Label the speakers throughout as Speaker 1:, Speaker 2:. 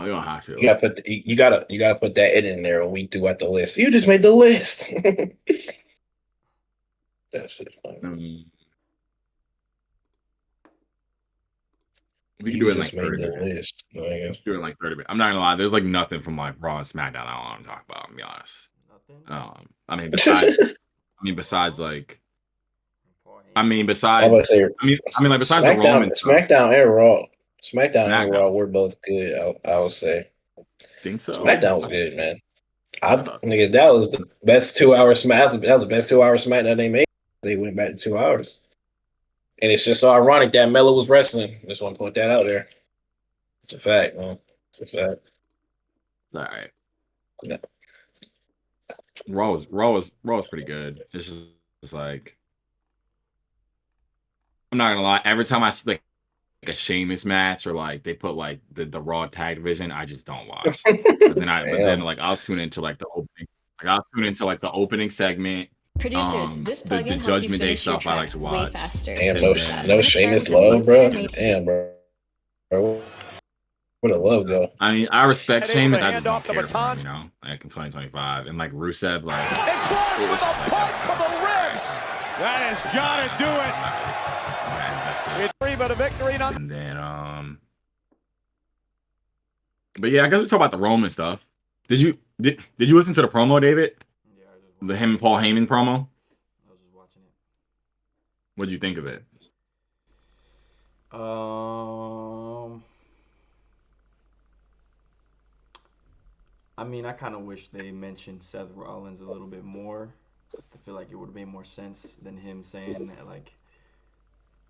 Speaker 1: No, you don't have
Speaker 2: You
Speaker 1: to.
Speaker 2: gotta put you gotta put that in there when we do at the list. You just made the list. That shit's funny.
Speaker 1: Mm, we could
Speaker 2: You
Speaker 1: do it in
Speaker 2: just
Speaker 1: like
Speaker 2: made
Speaker 1: 30
Speaker 2: the
Speaker 1: minutes.
Speaker 2: list. I guess.
Speaker 1: Do it in like 30 minutes. I'm not gonna lie. There's like nothing from like Raw and SmackDown I don't want to talk about. To be honest.
Speaker 3: Nothing.
Speaker 1: I mean, besides
Speaker 3: Braun
Speaker 1: like,
Speaker 3: and Paul
Speaker 1: I
Speaker 3: Heyman.
Speaker 1: mean,
Speaker 2: I'm
Speaker 1: besides,
Speaker 2: gonna say
Speaker 1: like besides the
Speaker 2: SmackDown,
Speaker 1: Roman stuff,
Speaker 2: SmackDown and
Speaker 1: SmackDown.
Speaker 2: Raw were both good. I would say
Speaker 1: Think so?
Speaker 2: SmackDown was good, man.
Speaker 1: I thought so.
Speaker 2: Nigga, that was the best 2 hour smack. That was the best 2 hour SmackDown they made. They went back to 2 hours, and it's just so ironic that Melo was wrestling. Just want to put that out there. It's a fact, man. It's a fact.
Speaker 1: All right.
Speaker 2: Yeah.
Speaker 1: Raw was pretty good. It's just it's like I'm not gonna lie. Every time I see like a Sheamus match or like they put like the Raw tag division, I just don't watch. But then
Speaker 2: Damn.
Speaker 1: like I'll tune into like the opening. Like I'll tune into like the opening segment.
Speaker 4: Producers, this
Speaker 1: The
Speaker 4: plugin helps you
Speaker 1: Judgment Day
Speaker 4: finish your
Speaker 1: stuff I like
Speaker 4: tracks
Speaker 1: to
Speaker 4: way
Speaker 1: watch.
Speaker 4: faster.
Speaker 2: Damn,
Speaker 1: And
Speaker 2: no,
Speaker 1: then
Speaker 4: I'm
Speaker 2: no
Speaker 4: gonna start
Speaker 2: Sheamus
Speaker 4: with this
Speaker 2: love,
Speaker 4: loop
Speaker 2: bro.
Speaker 4: that I made.
Speaker 2: Damn, bro. Where the love go?
Speaker 1: I mean, I respect
Speaker 5: And able
Speaker 1: Sheamus.
Speaker 5: to
Speaker 1: I
Speaker 5: hand
Speaker 1: just don't
Speaker 5: off the
Speaker 1: care for him,
Speaker 5: baton.
Speaker 1: you know, like in 2025. And like Rusev, like
Speaker 5: And close
Speaker 1: it was
Speaker 5: with
Speaker 1: just
Speaker 5: a
Speaker 1: like
Speaker 5: punt to the ribs. That has got to do it.
Speaker 1: invested.
Speaker 5: It's three, but a victory not.
Speaker 1: And then but yeah, I guess we talk about the Roman stuff. Did you listen to the promo, David?
Speaker 3: Yeah, I just
Speaker 1: The him and Paul Heyman promo?
Speaker 3: I was just watching it.
Speaker 1: What'd you think of it?
Speaker 3: I mean, I kind of wish they mentioned Seth Rollins a little bit more. I feel like it would have made more sense than him saying that, like,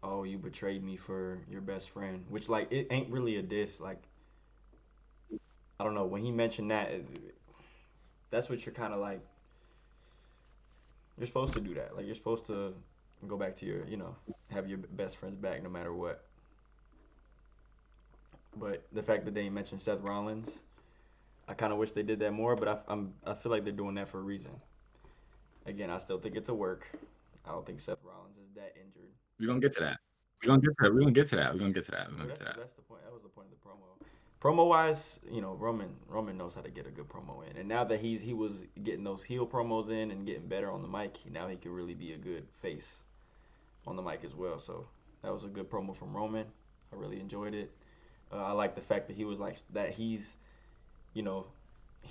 Speaker 3: "Oh, you betrayed me for your best friend," which, like, it ain't really a diss. Like, I don't know. When he mentioned that, that's what you're kind of like. You're supposed to do that. Like, you're supposed to go back to your, have your best friends back no matter what. But the fact that they mentioned Seth Rollins, I kind of wish they did that more. But I feel like they're doing that for a reason. Again, I still think it's a work. I don't think Seth Rollins is that injured.
Speaker 1: We're gonna get to that. We're gonna get to that.
Speaker 3: That's the point. That was the point of the promo. Promo wise, Roman knows how to get a good promo in, and now that he was getting those heel promos in and getting better on the mic, now he can really be a good face on the mic as well. So that was a good promo from Roman. I really enjoyed it. I like the fact that he was like that. He's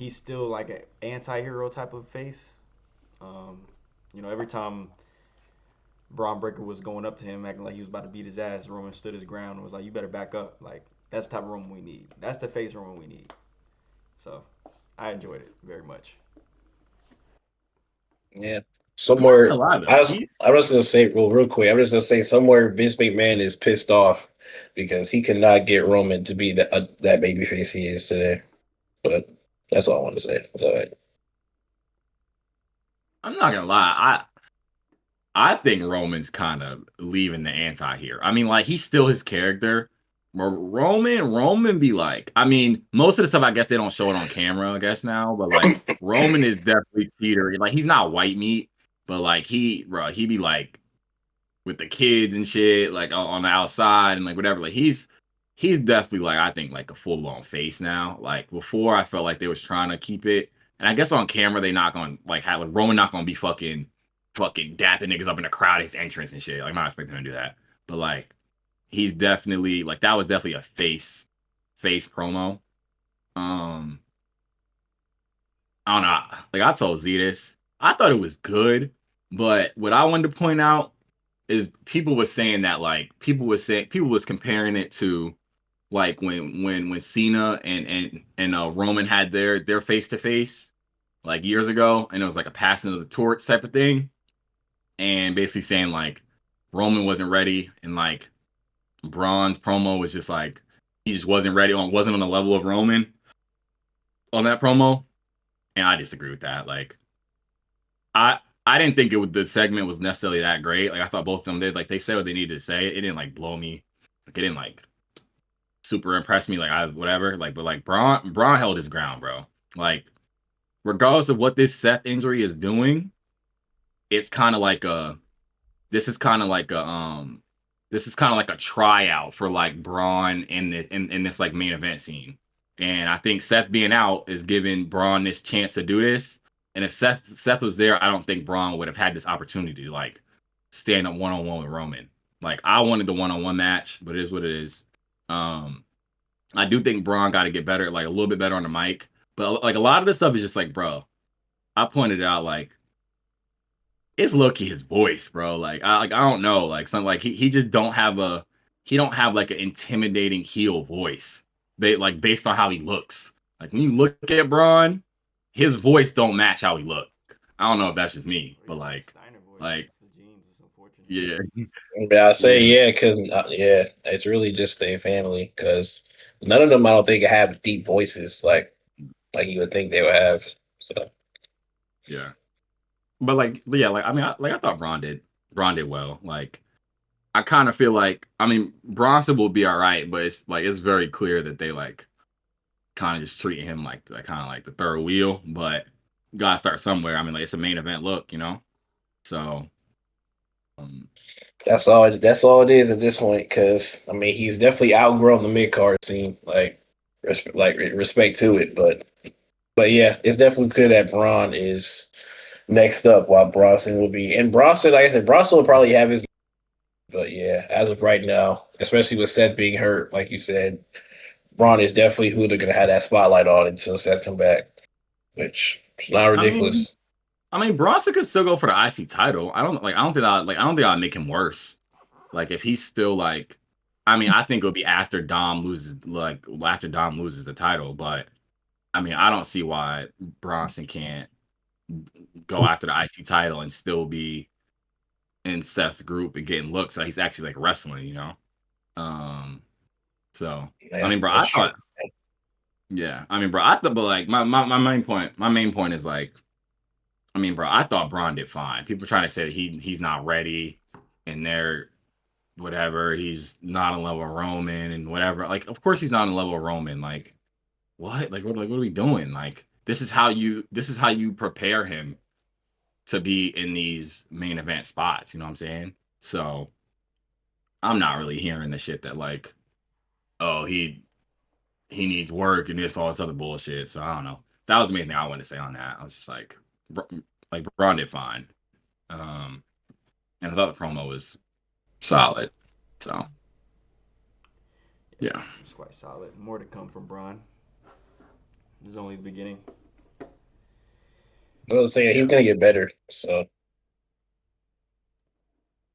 Speaker 3: still like an anti-hero type of face. Every time Braun Breaker was going up to him, acting like he was about to beat his ass, Roman stood his ground and was like, "You better back up." Like, that's the type of Roman we need. That's the face Roman we need. So, I enjoyed it very much.
Speaker 2: Yeah. Somewhere,
Speaker 1: I
Speaker 2: I was gonna say, well, real quick, I'm just gonna say somewhere Vince McMahon is pissed off because he cannot get Roman to be that babyface he is today. But that's all I want to say. All right.
Speaker 1: I'm not gonna lie. I think Roman's kind of leaving the anti here. I mean, like he's still his character. Roman be like, I mean, most of the stuff I guess they don't show it on camera, I guess now, but like Roman is definitely teetering. Like he's not white meat, but like he be like with the kids and shit, like on the outside and like whatever. Like he's definitely like I think like a full blown face now. Like before, I felt like they was trying to keep it, and I guess on camera they not gonna like have like Roman not gonna be fucking dapping niggas up in the crowd his entrance and shit. Like I'm not expecting him to do that, but like he's definitely like that was definitely a face promo. I don't know. Like I told Z this, I thought it was good, but what I wanted to point out is people was saying that like people was comparing it to like when Cena and Roman had their face to face like years ago, and it was like a passing of the torch type of thing, and basically saying like Roman wasn't ready, and like Braun's promo was just like he just wasn't ready wasn't on the level of Roman on that promo, and I disagree with that. Like I didn't think the segment was necessarily that great. Like I thought both of them did. Like they said what they needed to say. It didn't like blow me. Like it didn't like super impress me. Like I whatever. Like but like Braun held his ground, bro. Like regardless of what this Seth injury is doing, it's kind of like this is kind of like a tryout for like Braun in this like main event scene. And I think Seth being out is giving Braun this chance to do this. And if Seth was there, I don't think Braun would have had this opportunity to like stand up one on one with Roman. Like I wanted the one on one match, but it is what it is. Um, I do think Braun got to get better, like a little bit better on the mic. But like a lot of this stuff is just like, bro, I pointed out like it's Loki his voice, bro. I don't know, like something like he just don't have like an intimidating heel voice. They like based on how he looks. Like when you look at Braun, his voice don't match how he look. I don't know if that's just me,
Speaker 3: Or
Speaker 1: but
Speaker 3: even that Steiner voice.
Speaker 1: like
Speaker 3: It's the genes. It's unfortunate.
Speaker 1: yeah,
Speaker 2: But I say
Speaker 1: yeah.
Speaker 2: yeah, because yeah, it's really just their family. Because none of them, I don't think, have deep voices like you would think they would have. So
Speaker 1: Yeah. But yeah, like I mean, I thought Braun did well. Like I kind of feel like I mean Bronson will be all right, but it's like it's very clear that they like kind of just treating him like kind of like the third wheel. But you gotta start somewhere. I mean, like it's a main event look, you know. So um,
Speaker 2: that's all. That's all it is at this point. Because I mean, he's definitely outgrown the mid card scene. Respect to it, but yeah, it's definitely clear that Braun is next up, while Bronson will be. And Bronson, like I said, Bronson will probably have his. But yeah, as of right now, especially with Seth being hurt, like you said, Braun is definitely who they're gonna have that spotlight on until Seth come back, which is not
Speaker 1: I mean,
Speaker 2: ridiculous.
Speaker 1: Bronson could still go for the IC title. I don't think I'd make him worse. Like if he's still like, I mean, I think it'll be after Dom loses the title, but I mean, I don't see why Bronson can't go after the IC title and still be in Seth's group and getting looks like he's actually like wrestling, you know? Um, so I
Speaker 2: Yeah,
Speaker 1: mean, bro, I
Speaker 2: that's true.
Speaker 1: thought, yeah, I mean, bro, I thought, but like my main point is like, I mean, bro, I thought Braun did fine. People trying to say that he's not ready and they're whatever, he's not on level of Roman and whatever. Like, of course he's not on level of Roman. Like, what? Like what are we doing? Like, this is how you prepare him to be in these main event spots. You know what I'm saying? So I'm not really hearing the shit that like, oh, he needs work and this all this other bullshit. So I don't know. That was the main thing I wanted to say on that. I was just like Braun did fine. Um, and I thought the promo was solid. So
Speaker 3: Yeah,
Speaker 1: yeah,
Speaker 3: it's quite solid. More to come from Braun. This is only the beginning.
Speaker 2: I was saying he's
Speaker 1: yeah,
Speaker 2: gonna get better. So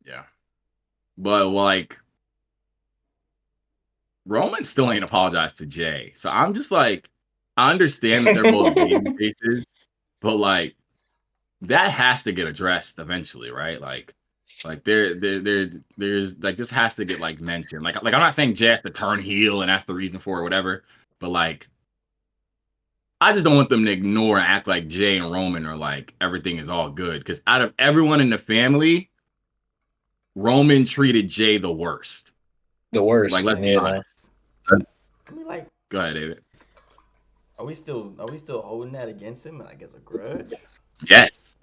Speaker 1: yeah. But like Roman still ain't apologized to Jay. So I'm just like, I understand that they're both baby faces, but like that has to get addressed eventually, right? Like there's like this has to get like mentioned. Like I'm not saying Jay has to turn heel and that's the reason for it, whatever. But like I just don't want them to ignore and act like Jay and Roman are like everything is all good. Because out of everyone in the family, Roman treated Jay the worst.
Speaker 2: the
Speaker 1: Like,
Speaker 2: worst,
Speaker 1: let's be
Speaker 2: you know.
Speaker 1: honest.
Speaker 3: I mean, like,
Speaker 1: Go ahead, David.
Speaker 3: are we still holding that against him, like as a grudge?
Speaker 1: Yes.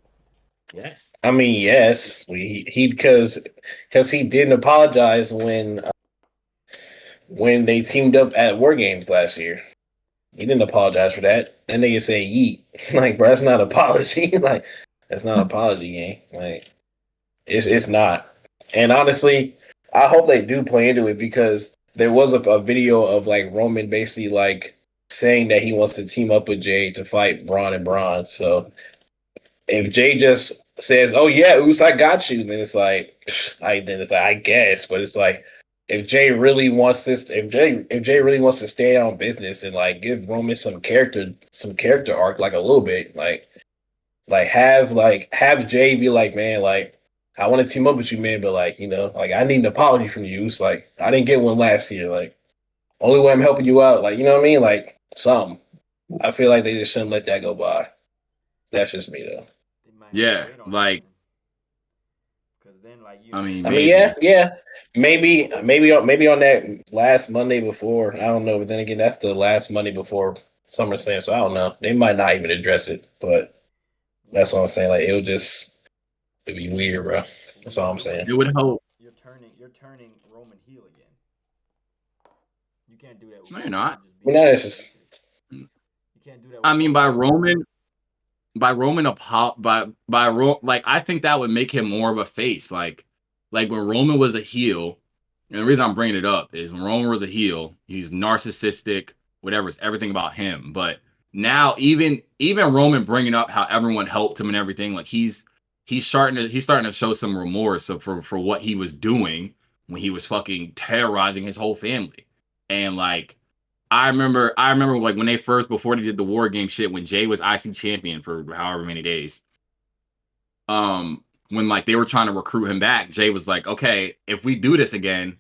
Speaker 1: Yes.
Speaker 2: I mean, yes, he because he didn't apologize when they teamed up at War Games last year. He didn't apologize for that. That nigga say yeet. Like, bro, that's not an apology. Like, that's not an apology game. Like, it's not. And honestly, I hope they do play into it because there was a video of like Roman basically like saying that he wants to team up with Jay to fight Braun and Braun. So if Jay just says, "Oh yeah, Uso, I got you," then it's like, I guess, but it's like if Jay really wants this, if Jay really wants to stay on business and like give Roman some character arc, like a little bit, like have Jay be like, man, like I want to team up with you, man, but like like I need an apology from you. It's like I didn't get one last year. Like only way I'm helping you out, like you know what I mean, like some. I feel like they just shouldn't let that go by. That's just me though.
Speaker 3: They might have to
Speaker 1: Yeah.
Speaker 3: wait on that
Speaker 1: Like,
Speaker 3: one, because then, like
Speaker 1: I mean,
Speaker 2: I mean,
Speaker 1: maybe.
Speaker 2: yeah, maybe on that last Monday before. I don't know, but then again, that's the last Monday before SummerSlam, so I don't know. They might not even address it, but that's what I'm saying. Like it'd be weird, bro. That's all I'm
Speaker 3: You're
Speaker 2: saying.
Speaker 1: It would help.
Speaker 3: you're turning Roman heel again. You can't do that with
Speaker 1: No, you're
Speaker 3: Roman
Speaker 1: not.
Speaker 3: just
Speaker 2: Well,
Speaker 3: being
Speaker 2: not
Speaker 3: baby
Speaker 2: necessarily.
Speaker 3: faces. You can't do that
Speaker 1: I
Speaker 3: with
Speaker 1: mean,
Speaker 3: Cody.
Speaker 1: like I think that would make him more of a face. Like when Roman was a heel, and the reason I'm bringing it up is when Roman was a heel, he's narcissistic, whatever. It's everything about him. But now, even Roman bringing up how everyone helped him and everything, like he's starting to show some remorse for what he was doing when he was fucking terrorizing his whole family, and like I remember like when they first before they did the war game shit when Jay was IC champion for however many days. When like they were trying to recruit him back, Jay was like, "Okay, if we do this again,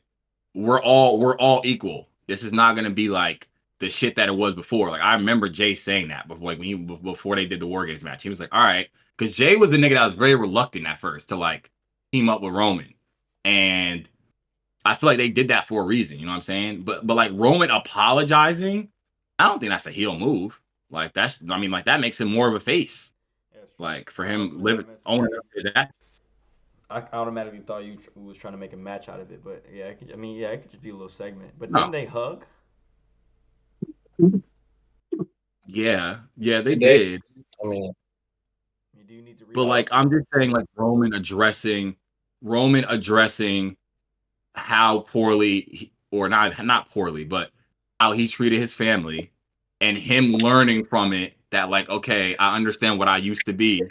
Speaker 1: we're all equal. This is not gonna be like the shit that it was before." Like I remember Jay saying that before, like before they did the war games match. He was like, "All right," because Jay was the nigga that was very reluctant at first to like team up with Roman, and I feel like they did that for a reason. You know what I'm saying? But like Roman apologizing, I don't think that's a heel move. Like I mean, like that makes him more of a face.
Speaker 3: Yeah, that's true.
Speaker 1: Like for
Speaker 3: I thought
Speaker 1: him
Speaker 3: that's what I
Speaker 1: living
Speaker 3: meant to
Speaker 1: owning
Speaker 3: say.
Speaker 1: up his act.
Speaker 3: I automatically thought you was trying to make a match out of it, but yeah, I mean, yeah, it could just be a little segment. But
Speaker 1: No,
Speaker 3: didn't they hug?
Speaker 1: yeah, they
Speaker 2: Good day.
Speaker 1: did.
Speaker 2: I mean,
Speaker 3: I mean, do you need to
Speaker 1: But
Speaker 3: rewatch
Speaker 1: like
Speaker 3: it?
Speaker 1: I'm just saying, like Roman addressing how poorly or not poorly, but how he treated his family, and him learning from it that like okay, I understand what I used to be,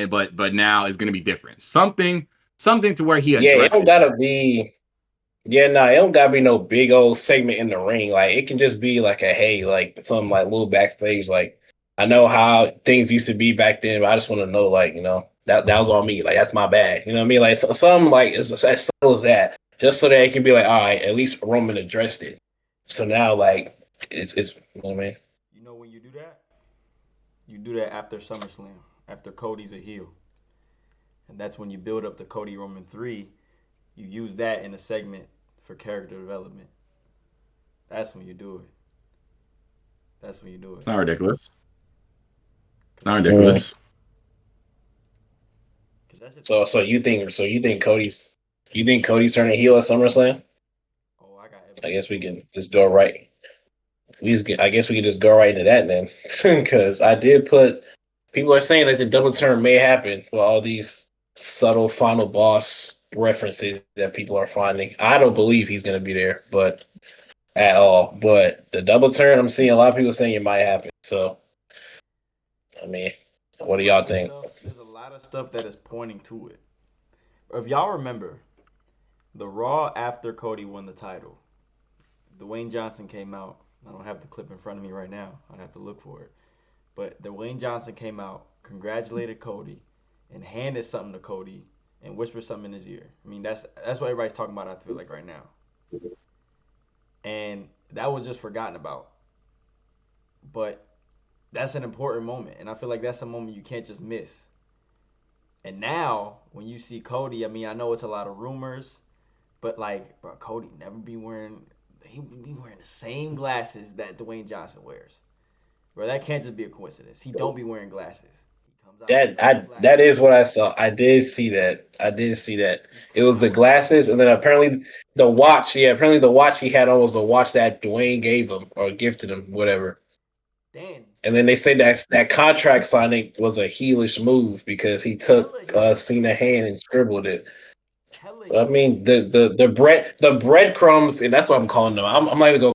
Speaker 1: but now it's gonna be different. Something to where he
Speaker 2: yeah, it don't
Speaker 1: addresses.
Speaker 2: gotta be. Yeah, nah, it don't gotta be no big old segment in the ring. Like it can just be like a hey, like something like little backstage. Like I know how things used to be back then, but I just want to know, like that was on me. Like that's my bad. You know what I mean? Like some like as subtle as that, just so that it can be like, all right, at least Roman addressed it. So now like it's you know what I mean?
Speaker 3: You know when you do that? You do that after SummerSlam, after Cody's a heel, and that's when you build up the Cody Roman 3. You use that in a segment for character development. That's when you do it. That's when you do
Speaker 1: It's
Speaker 3: it.
Speaker 1: not ridiculous. It's
Speaker 3: Cause
Speaker 1: not
Speaker 3: that shit.
Speaker 2: Mm.
Speaker 1: ridiculous.
Speaker 3: Cause that shit's
Speaker 2: So
Speaker 3: important.
Speaker 2: you think Cody's turning heel at SummerSlam?
Speaker 3: Oh, I got
Speaker 2: I
Speaker 3: evidence
Speaker 2: guess we
Speaker 3: for it.
Speaker 2: can just go right. I guess we can just go right into that then, because I did put. People are saying that the double turn may happen with all these subtle final boss references that people are finding. I don't believe he's going to be there, but at all. But the double turn, I'm seeing a lot of people saying it might happen. So, I mean,
Speaker 3: There's
Speaker 2: what
Speaker 3: a
Speaker 2: do
Speaker 3: lot
Speaker 2: y'all
Speaker 3: of
Speaker 2: think?
Speaker 3: stuff. There's a lot of stuff that is pointing to it. If y'all remember, the Raw after Cody won the title, Dwayne Johnson came out. I don't have the clip in front of me right now. I'd have to look for it. But Dwayne Johnson came out, congratulated Cody, and handed something to Cody and whispered something in his ear. I mean, that's what everybody's talking about. I feel like right now, and that was just forgotten about. But that's an important moment, and I feel like that's a moment you can't just miss. And now, when you see Cody, I mean, I know it's a lot of rumors, but like, bro, Cody never be wearing. He be wearing the same glasses that Dwayne Johnson wears. Bro, that can't just be a coincidence. He don't be wearing glasses. He comes out with the same
Speaker 2: That
Speaker 3: glasses.
Speaker 2: is what I saw. I did see that. I did see that.
Speaker 3: He's
Speaker 2: It
Speaker 3: coming
Speaker 2: was
Speaker 3: out
Speaker 2: the
Speaker 3: with the same
Speaker 2: glasses, and then
Speaker 3: glasses.
Speaker 2: apparently the watch. Yeah, apparently the watch he had on was the watch that Dwayne gave him or gifted him, whatever.
Speaker 3: Dan,
Speaker 2: And then they say that contract signing was a heelish move because he took
Speaker 3: hella heel.
Speaker 2: Cena's hand and scribbled it.
Speaker 3: Hella
Speaker 2: So I
Speaker 3: heel.
Speaker 2: mean the breadcrumbs, and that's what I'm calling them. I'm not even gonna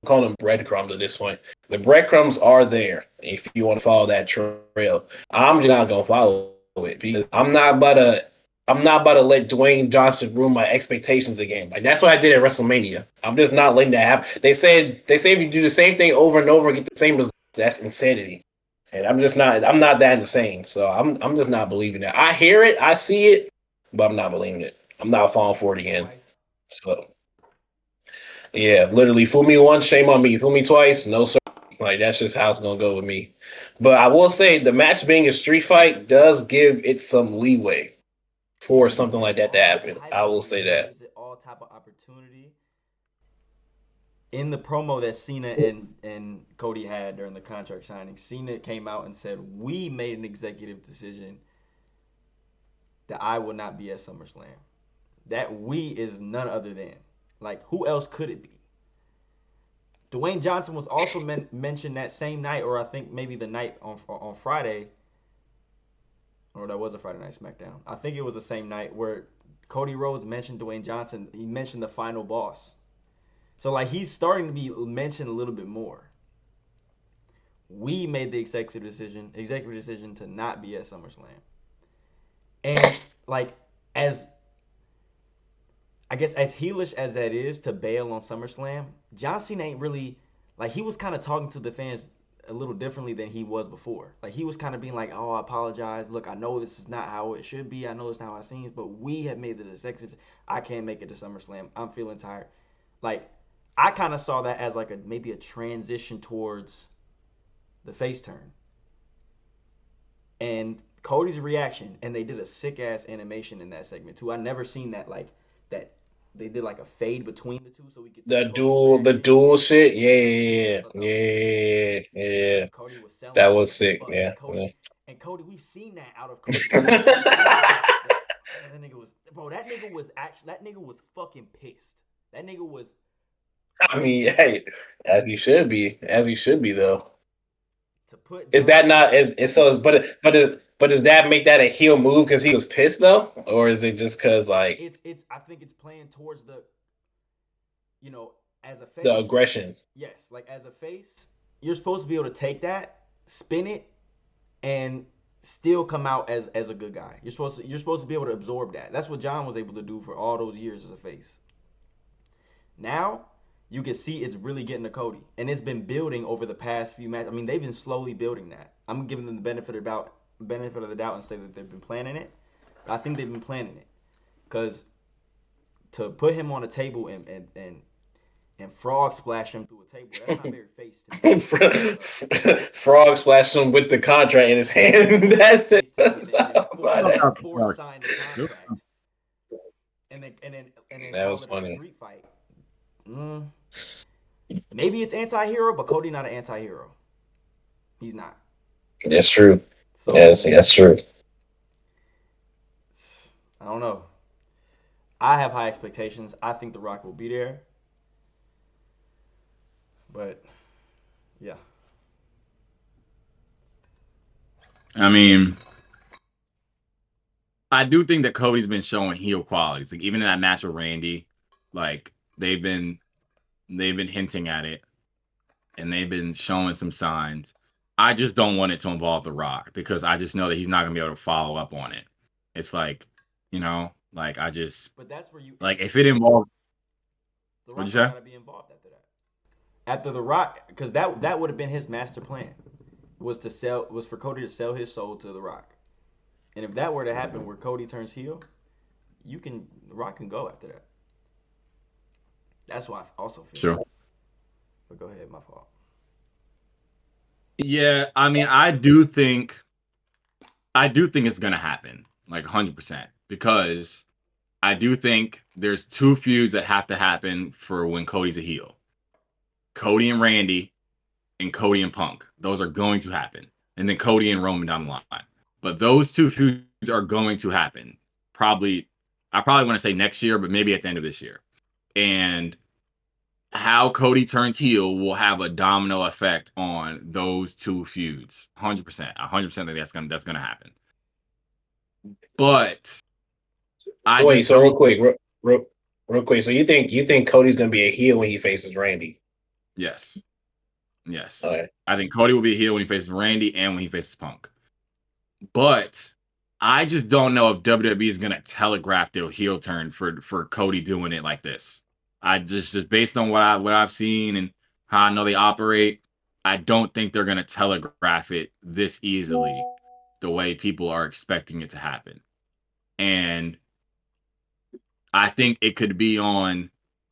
Speaker 2: call them breadcrumbs at this point. The breadcrumbs are there if you want to follow that trail. I'm just not gonna follow it because I'm not about to let Dwayne Johnson ruin my expectations again. Like that's what I did at WrestleMania. I'm just not letting that happen. They say if you do the same thing over and over, get the same results. That's insanity. And I'm not that insane. So I'm just not believing that. I hear it, I see it, but I'm not believing it. I'm not falling for it
Speaker 3: Fool me
Speaker 2: again.
Speaker 3: twice.
Speaker 2: So yeah, literally fool me once, shame on me. Fool me twice, no sir. Like that's just how it's gonna go with me. But I will say the match being a street fight does give it some leeway for
Speaker 3: It
Speaker 2: something
Speaker 3: gives
Speaker 2: like
Speaker 3: it
Speaker 2: that to
Speaker 3: all
Speaker 2: happen.
Speaker 3: type
Speaker 2: I
Speaker 3: of
Speaker 2: will say
Speaker 3: leeway. It
Speaker 2: that.
Speaker 3: gives it all type of opportunity. In the promo that Cena and Cody had during the contract signing, Cena came out and said, "We made an executive decision that I will not be at SummerSlam." That "we" is none other than, like, who else could it be? Dwayne Johnson was also mentioned that same night, or I think maybe the night on Friday, or that was a Friday Night SmackDown. I think it was the same night where Cody Rhodes mentioned Dwayne Johnson. He mentioned the final boss. So like he's starting to be mentioned a little bit more. We made the executive decision to not be at SummerSlam. And like as I guess as heelish as that is to bail on SummerSlam, John Cena ain't really like he was kind of talking to the fans a little differently than he was before. Like he was kind of being like, "Oh, I apologize. Look, I know this is not how it should be. I know it's not how it seems, but we have made the executive. I can't make it to SummerSlam. I'm feeling tired." Like I kind of saw that as like a maybe a transition towards the face turn. And Cody's reaction, and they did a sick ass animation in that segment too. I never seen that like that they did like a fade between the two so we could see Cody's
Speaker 2: The
Speaker 3: reaction.
Speaker 2: dual shit.
Speaker 3: I
Speaker 2: Yeah,
Speaker 3: thought that was sick.
Speaker 2: yeah, yeah.
Speaker 3: And Cody was selling
Speaker 2: That
Speaker 3: it,
Speaker 2: was sick.
Speaker 3: but
Speaker 2: Yeah. Yeah.
Speaker 3: And Cody, we've seen that out of Cody before. We've seen that. Man, that nigga was bro. That nigga was actually that nigga was fucking pissed. That nigga was
Speaker 2: I mean, hey, as you should be though.
Speaker 3: to put
Speaker 2: Is
Speaker 3: John
Speaker 2: that not?
Speaker 3: Cena.
Speaker 2: But does that make that a heel move because he was pissed though, or is it just because like
Speaker 3: It's I think it's playing towards the you know as a
Speaker 2: the
Speaker 3: face.
Speaker 2: aggression?
Speaker 3: Yes, like as a face, you're supposed to be able to take that, spin it, and still come out as a good guy. You're supposed to be able to absorb that. That's what John was able to do for all those years as a face. Now you can see it's really getting to Cody, and it's been building over the past few matches. I mean, they've been slowly building that. I'm giving them the benefit of the doubt and say that they've been planning it. But I think they've been planning it because to put him on a table and frog splash him through a table, that's not very face to me.
Speaker 2: Frog splashed him with the contract in his hand.
Speaker 3: That's not
Speaker 2: That's
Speaker 3: face
Speaker 2: it.
Speaker 3: to me. And force
Speaker 1: That
Speaker 3: sign the contract, and then
Speaker 2: That
Speaker 3: call
Speaker 2: was
Speaker 3: it a
Speaker 2: funny.
Speaker 3: street fight. Mm, maybe it's anti-hero, but Cody not an anti-hero. He's not.
Speaker 2: That's true. Yes,
Speaker 3: So
Speaker 2: that's true.
Speaker 3: I don't know. I have high expectations. I think The Rock will be there, but yeah,
Speaker 1: I mean, I do think that Cody's been showing heel qualities. Like even in that match with Randy, like they've been hinting at it and they've been showing some signs. I just don't want it to involve The Rock because I just know that he's not gonna be able to follow up on it. It's like, like I just
Speaker 3: but that's where you
Speaker 1: like if
Speaker 3: execute
Speaker 1: it
Speaker 3: it.
Speaker 1: involved
Speaker 3: The
Speaker 1: what'd
Speaker 3: Rock
Speaker 1: you
Speaker 3: don't
Speaker 1: say?
Speaker 3: gotta be involved after that. After The Rock, because that would have been his master plan, was for Cody to sell his soul to The Rock. And if that were to happen, where Cody turns heel, The Rock can go after that. That's why I also feel
Speaker 1: Sure.
Speaker 3: like. But go ahead, my fault.
Speaker 1: Yeah, I mean, I do think it's gonna happen, like 100%, because I do think there's two feuds that have to happen for when Cody's a heel. Cody and Randy and Cody and Punk. Those are going to happen. And then Cody and Roman down the line. But those two feuds are going to happen. Probably, I probably want to say next year, but maybe at the end of this year. And how Cody turns heel will have a domino effect on those two feuds. 100%. 100% think that's gonna happen. But I
Speaker 2: So wait,
Speaker 1: just
Speaker 2: so
Speaker 1: don't.
Speaker 2: real quick. So you think Cody's gonna be a heel when he faces Randy?
Speaker 1: Yes. Yes.
Speaker 2: All right.
Speaker 1: I think Cody will be a heel when he faces Randy and when he faces Punk. But I just don't know if WWE is gonna telegraph their heel turn for Cody doing it like this. I just based on what I've seen and how I know they operate, I don't think they're gonna telegraph it this easily the way people are expecting it to happen. And I think it could be on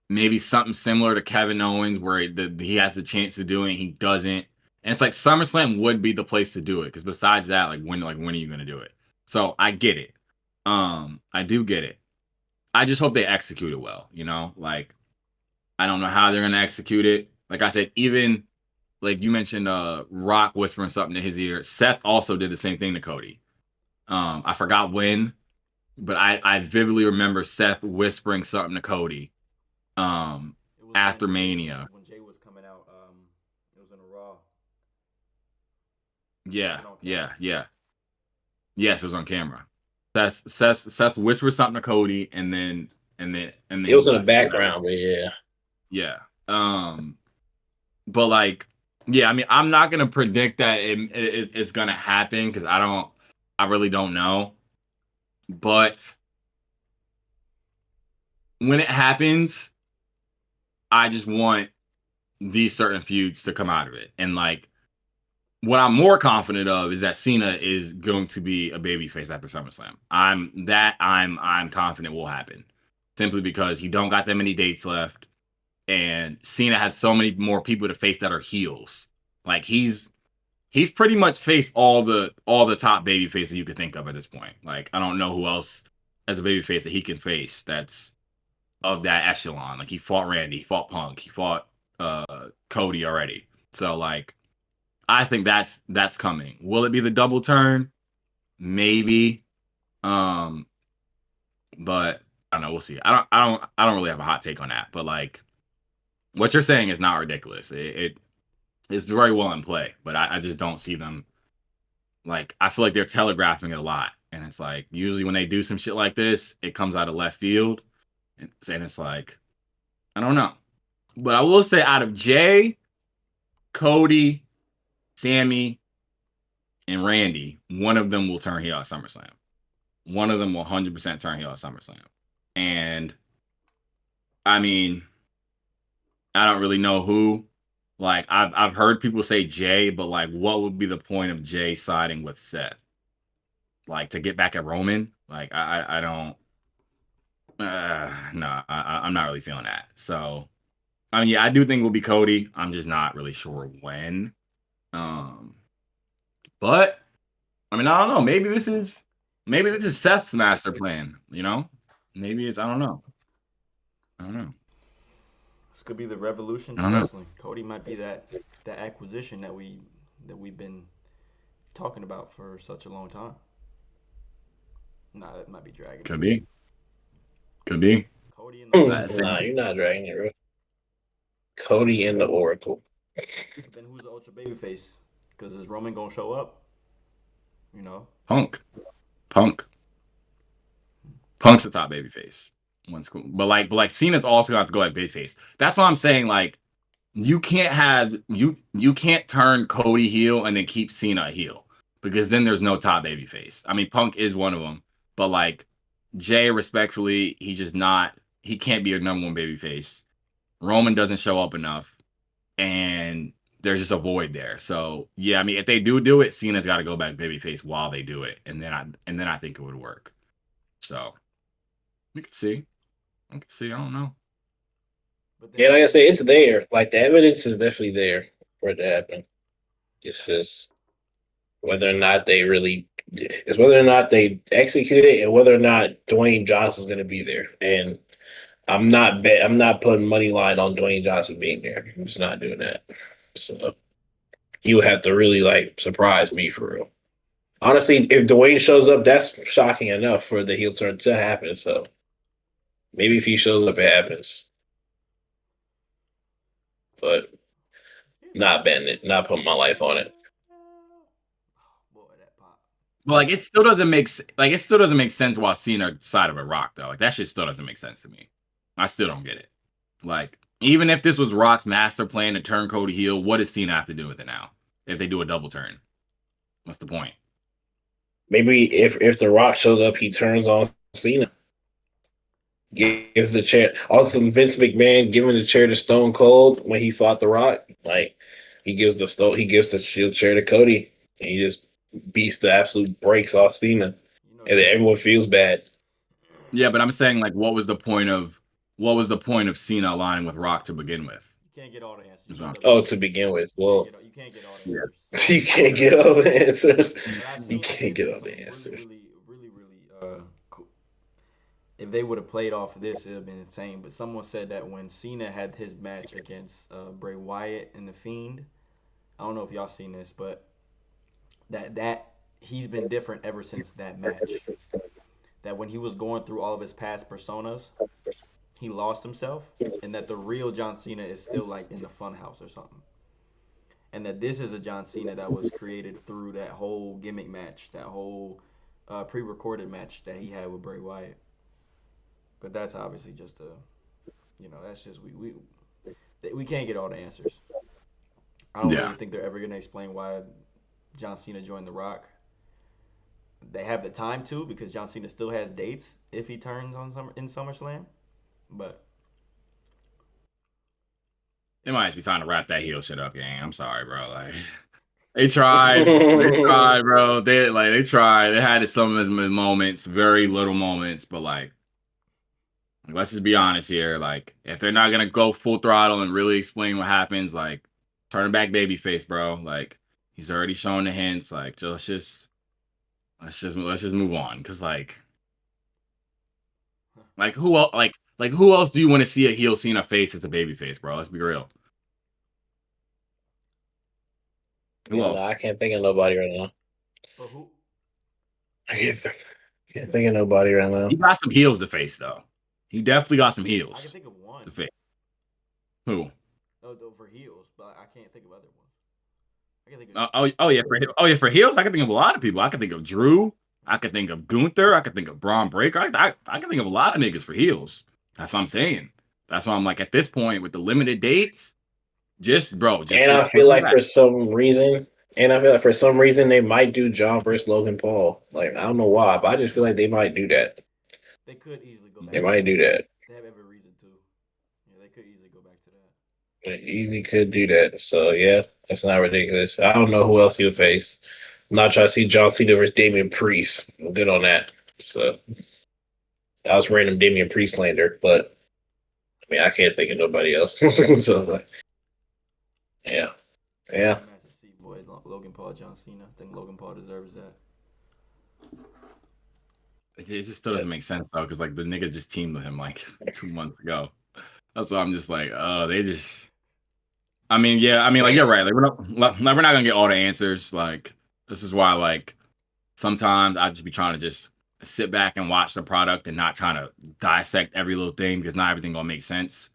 Speaker 1: maybe something similar to Kevin Owens where he has the chance to do it and he doesn't. And it's like SummerSlam would be the place to do it because besides that, like when are you gonna do it? So I get it. I do get it. I just hope they execute it well. Like I don't know how they're gonna execute it. Like I said, even like you mentioned, Rock whispering something to his ear. Seth also did the same thing to Cody. I forgot when, but I vividly remember Seth whispering something to Cody
Speaker 3: It was
Speaker 1: after Mania.
Speaker 3: when Jay was coming out in a Raw.
Speaker 1: Yeah,
Speaker 3: And on
Speaker 1: yeah,
Speaker 3: camera.
Speaker 1: yeah. Yes, it was on camera. Seth whispered something to Cody, and then
Speaker 2: It
Speaker 1: he
Speaker 2: was in the
Speaker 1: left.
Speaker 2: background, but yeah.
Speaker 1: Yeah. But like, yeah, I mean, I'm not gonna predict that it's gonna happen because I really don't know. But when it happens, I just want these certain feuds to come out of it. And like, what I'm more confident of is that Cena is going to be a babyface after SummerSlam. I'm confident will happen, simply because he don't got that many dates left, and Cena has so many more people to face that are heels. Like he's pretty much faced all the top baby faces you could think of at this point. Like I don't know who else as a baby face that he can face that's of that echelon. Like he fought Randy, he fought Punk, he fought Cody already. So like I think that's coming. Will it be the double turn? Maybe. Um, but I don't know. We'll see. I don't really have a hot take on that. But like what you're saying is not ridiculous. It's very well in play. But I just don't see them. Like I feel like they're telegraphing it a lot, and it's like usually when they do some shit like this, it comes out of left field, and it's like I don't know. But I will say, out of Jay, Cody, Sammy, and Randy, one of them will turn heel at SummerSlam. One of them will 100% turn heel at SummerSlam. And I mean, I don't really know who. Like I've heard people say Jay, but like what would be the point of Jay siding with Seth? Like to get back at Roman? Like I don't no, I'm not really feeling that. So I mean yeah, I do think it will be Cody. I'm just not really sure when. Um but I mean I don't know. Maybe this is Seth's master plan, you know? Maybe it's I don't know. I don't know.
Speaker 3: This could be the revolution
Speaker 1: I
Speaker 3: to
Speaker 1: don't know.
Speaker 3: wrestling. Cody might be that acquisition that we've been talking about for such a long time. Nah, that might be dragging it.
Speaker 1: Could be. Could be.
Speaker 3: Cody and the
Speaker 2: Nah,
Speaker 3: Oracle.
Speaker 2: you're not dragging it, bro. Cody and the Oracle.
Speaker 3: But then who's the ultra babyface? Because is Roman gonna show up? You know.
Speaker 1: Punk. Punk. Punk's the top babyface. One's cool. But like Cena's also gonna have to go like babyface. That's why I'm saying like you can't turn Cody heel and then keep Cena heel because then there's no top babyface. I mean Punk is one of them, but like Jay respectfully, he can't be a number one babyface. Roman doesn't show up enough, and there's just a void there. So yeah, I mean if they do it, Cena's got to go back babyface while they do it, and then I think it would work. So we can see. We can see. I don't know.
Speaker 3: But
Speaker 2: Yeah,
Speaker 3: then
Speaker 2: like I say, it's there. Like the evidence is definitely there for it to happen. It's just whether or not they really, it's whether or not they execute it and whether or not Dwayne Johnson's going to be there. And I'm not putting money line on Dwayne Johnson being there. I'm just not doing that. So he would have to really like surprise me for real. Honestly, if Dwayne shows up, that's shocking enough for the heel turn to happen. So maybe if he shows up, it happens. But not betting it, not putting my life on it.
Speaker 3: boy, that pop.
Speaker 1: But like it still doesn't make sense while Cena side of a Rock though. Like that shit still doesn't make sense to me. I still don't get it. Like even if this was Rock's master plan to turn Cody heel, what does Cena have to do with it now? If they do a double turn, what's the point?
Speaker 2: Maybe if The Rock shows up, he turns on Cena, gives the chair. Also, Vince McMahon giving the chair to Stone Cold when he fought The Rock. Like he gives the shield chair to Cody, and he just beats the absolute brakes off Cena,
Speaker 3: You know
Speaker 2: and
Speaker 3: you
Speaker 2: then everyone feels bad.
Speaker 1: Yeah, but I'm saying like what was the point of Cena aligning with Rock to begin with?
Speaker 3: can't get all the answers. You
Speaker 1: Is what
Speaker 3: know
Speaker 1: I'm
Speaker 2: Oh,
Speaker 3: WWE.
Speaker 2: to begin with,
Speaker 3: You can't
Speaker 2: well,
Speaker 3: get you can't get all the
Speaker 1: saying.
Speaker 3: answers.
Speaker 2: you can't get all the answers.
Speaker 3: But I
Speaker 2: You
Speaker 3: still think
Speaker 2: can't
Speaker 3: it'd
Speaker 2: get
Speaker 3: be
Speaker 2: all the
Speaker 3: something really,
Speaker 2: answers.
Speaker 3: really, really, really cool. If they would have played off of this, it'd have been insane. But someone said that when Cena had his match against Bray Wyatt and the Fiend, I don't know if y'all seen this, but that he's been different ever since that match. That when he was going through all of his past personas, he lost himself, and that the real John Cena is still like in the funhouse or something. and that this is a John Cena that was created through that whole gimmick match, that whole pre-recorded match that he had with Bray Wyatt. But that's obviously just a, that's just we can't get all the answers. I don't
Speaker 1: Yeah.
Speaker 3: really think they're ever gonna explain why John Cena joined The Rock. They have the time to because John Cena still has dates if he turns on in SummerSlam. But
Speaker 1: It might just be time to wrap that heel shit up, gang. I'm sorry, bro. Like they tried. They tried, bro. They tried. They had some of his moments, very little moments, but let's just be honest here. Like, if they're not gonna go full throttle and really explain what happens, like, turn back babyface, bro. Like, he's already shown the hints. Like, let's just move on. Cause like who else? Like who else do you want to see a heel Cena face as a babyface, bro? Let's be real. Who
Speaker 2: Yeah, no,
Speaker 1: else?
Speaker 2: I can't think of nobody right now.
Speaker 3: but who?
Speaker 2: I can't think of nobody right
Speaker 1: He
Speaker 2: now.
Speaker 1: got some heels to face, though. He definitely got some
Speaker 3: I can
Speaker 1: heels
Speaker 3: think of one.
Speaker 1: to face. Who?
Speaker 3: No, for heels, but I can't think of other ones. I can think of.
Speaker 1: For heels, I can think of a lot of people. I can think of Drew. I could think of Gunther. I could think of Braun Breaker. I can think of a lot of niggas for heels. That's what I'm saying. That's why I'm like, at this point with the limited dates, just bro,
Speaker 2: And I
Speaker 1: just
Speaker 2: feel
Speaker 1: push them
Speaker 2: like
Speaker 1: back.
Speaker 2: for some reason, they might do John versus Logan Paul. Like I don't know why, but I just feel like they might do that.
Speaker 3: They could easily go
Speaker 2: They
Speaker 3: back to
Speaker 2: might
Speaker 3: that.
Speaker 2: do that.
Speaker 3: They have every reason to. Yeah, they could easily go back to that.
Speaker 2: They easily could do that. So yeah, that's not ridiculous. I don't know who else he'll face. I'm not trying to see John Cena versus Damian Priest. I'm good on that. So that was random Damian Priest slander, but I mean I can't think of nobody else. So it's like, yeah, yeah.
Speaker 3: Dream match to see, boys. Logan Paul, John Cena. I think Logan Paul deserves that.
Speaker 1: It just still doesn't make sense though, because like the nigga just teamed with him like 2 months ago. That's why I'm just like, they just. I mean, yeah, I mean, like you're right. We're not gonna get all the answers. Like this is why, like sometimes I just be trying to just sit back and watch the product and not trying to dissect every little thing because not everything gonna make sense.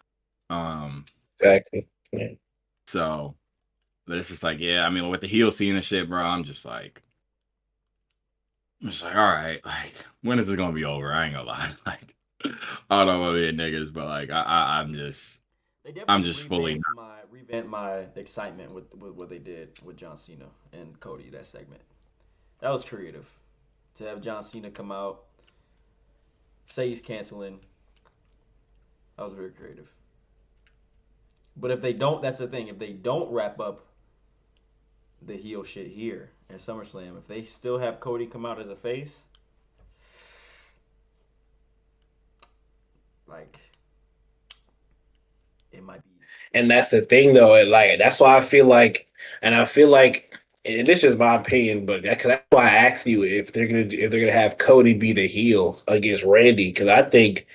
Speaker 1: Um,
Speaker 2: Exactly. Yeah.
Speaker 1: so, but it's just like, yeah, I mean, with the heel scene and shit, bro, I'm just like, all right, like when is this gonna be over? I ain't gonna lie, like I don't know about it, niggas, but like
Speaker 3: They
Speaker 1: I'm
Speaker 3: definitely
Speaker 1: just fully.
Speaker 3: revamped my excitement with what they did with John Cena and Cody, that segment. That was creative. To have John Cena come out, say he's canceling, that was very creative. But if they don't, that's the thing. If they don't wrap up the heel shit here at SummerSlam, if they still have Cody come out as a face, like it might be.
Speaker 2: And that's the thing, though. That's why I feel like, and this is my opinion, but that's why I asked you if they're gonna have Cody be the heel against Randy, because I think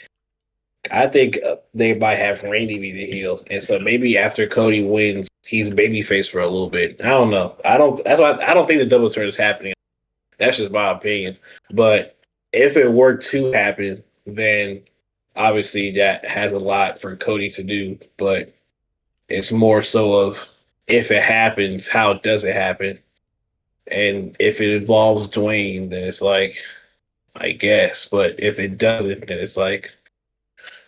Speaker 2: they might have Randy be the heel, and so maybe after Cody wins, he's babyface for a little bit. I don't know. I don't. That's why I don't think the double turn is happening. That's just my opinion. But if it were to happen, then obviously that has a lot for Cody to do. But it's more so of if it happens, how does it happen? And if it involves Dwayne, then it's like, I guess. But if it doesn't, then it's like,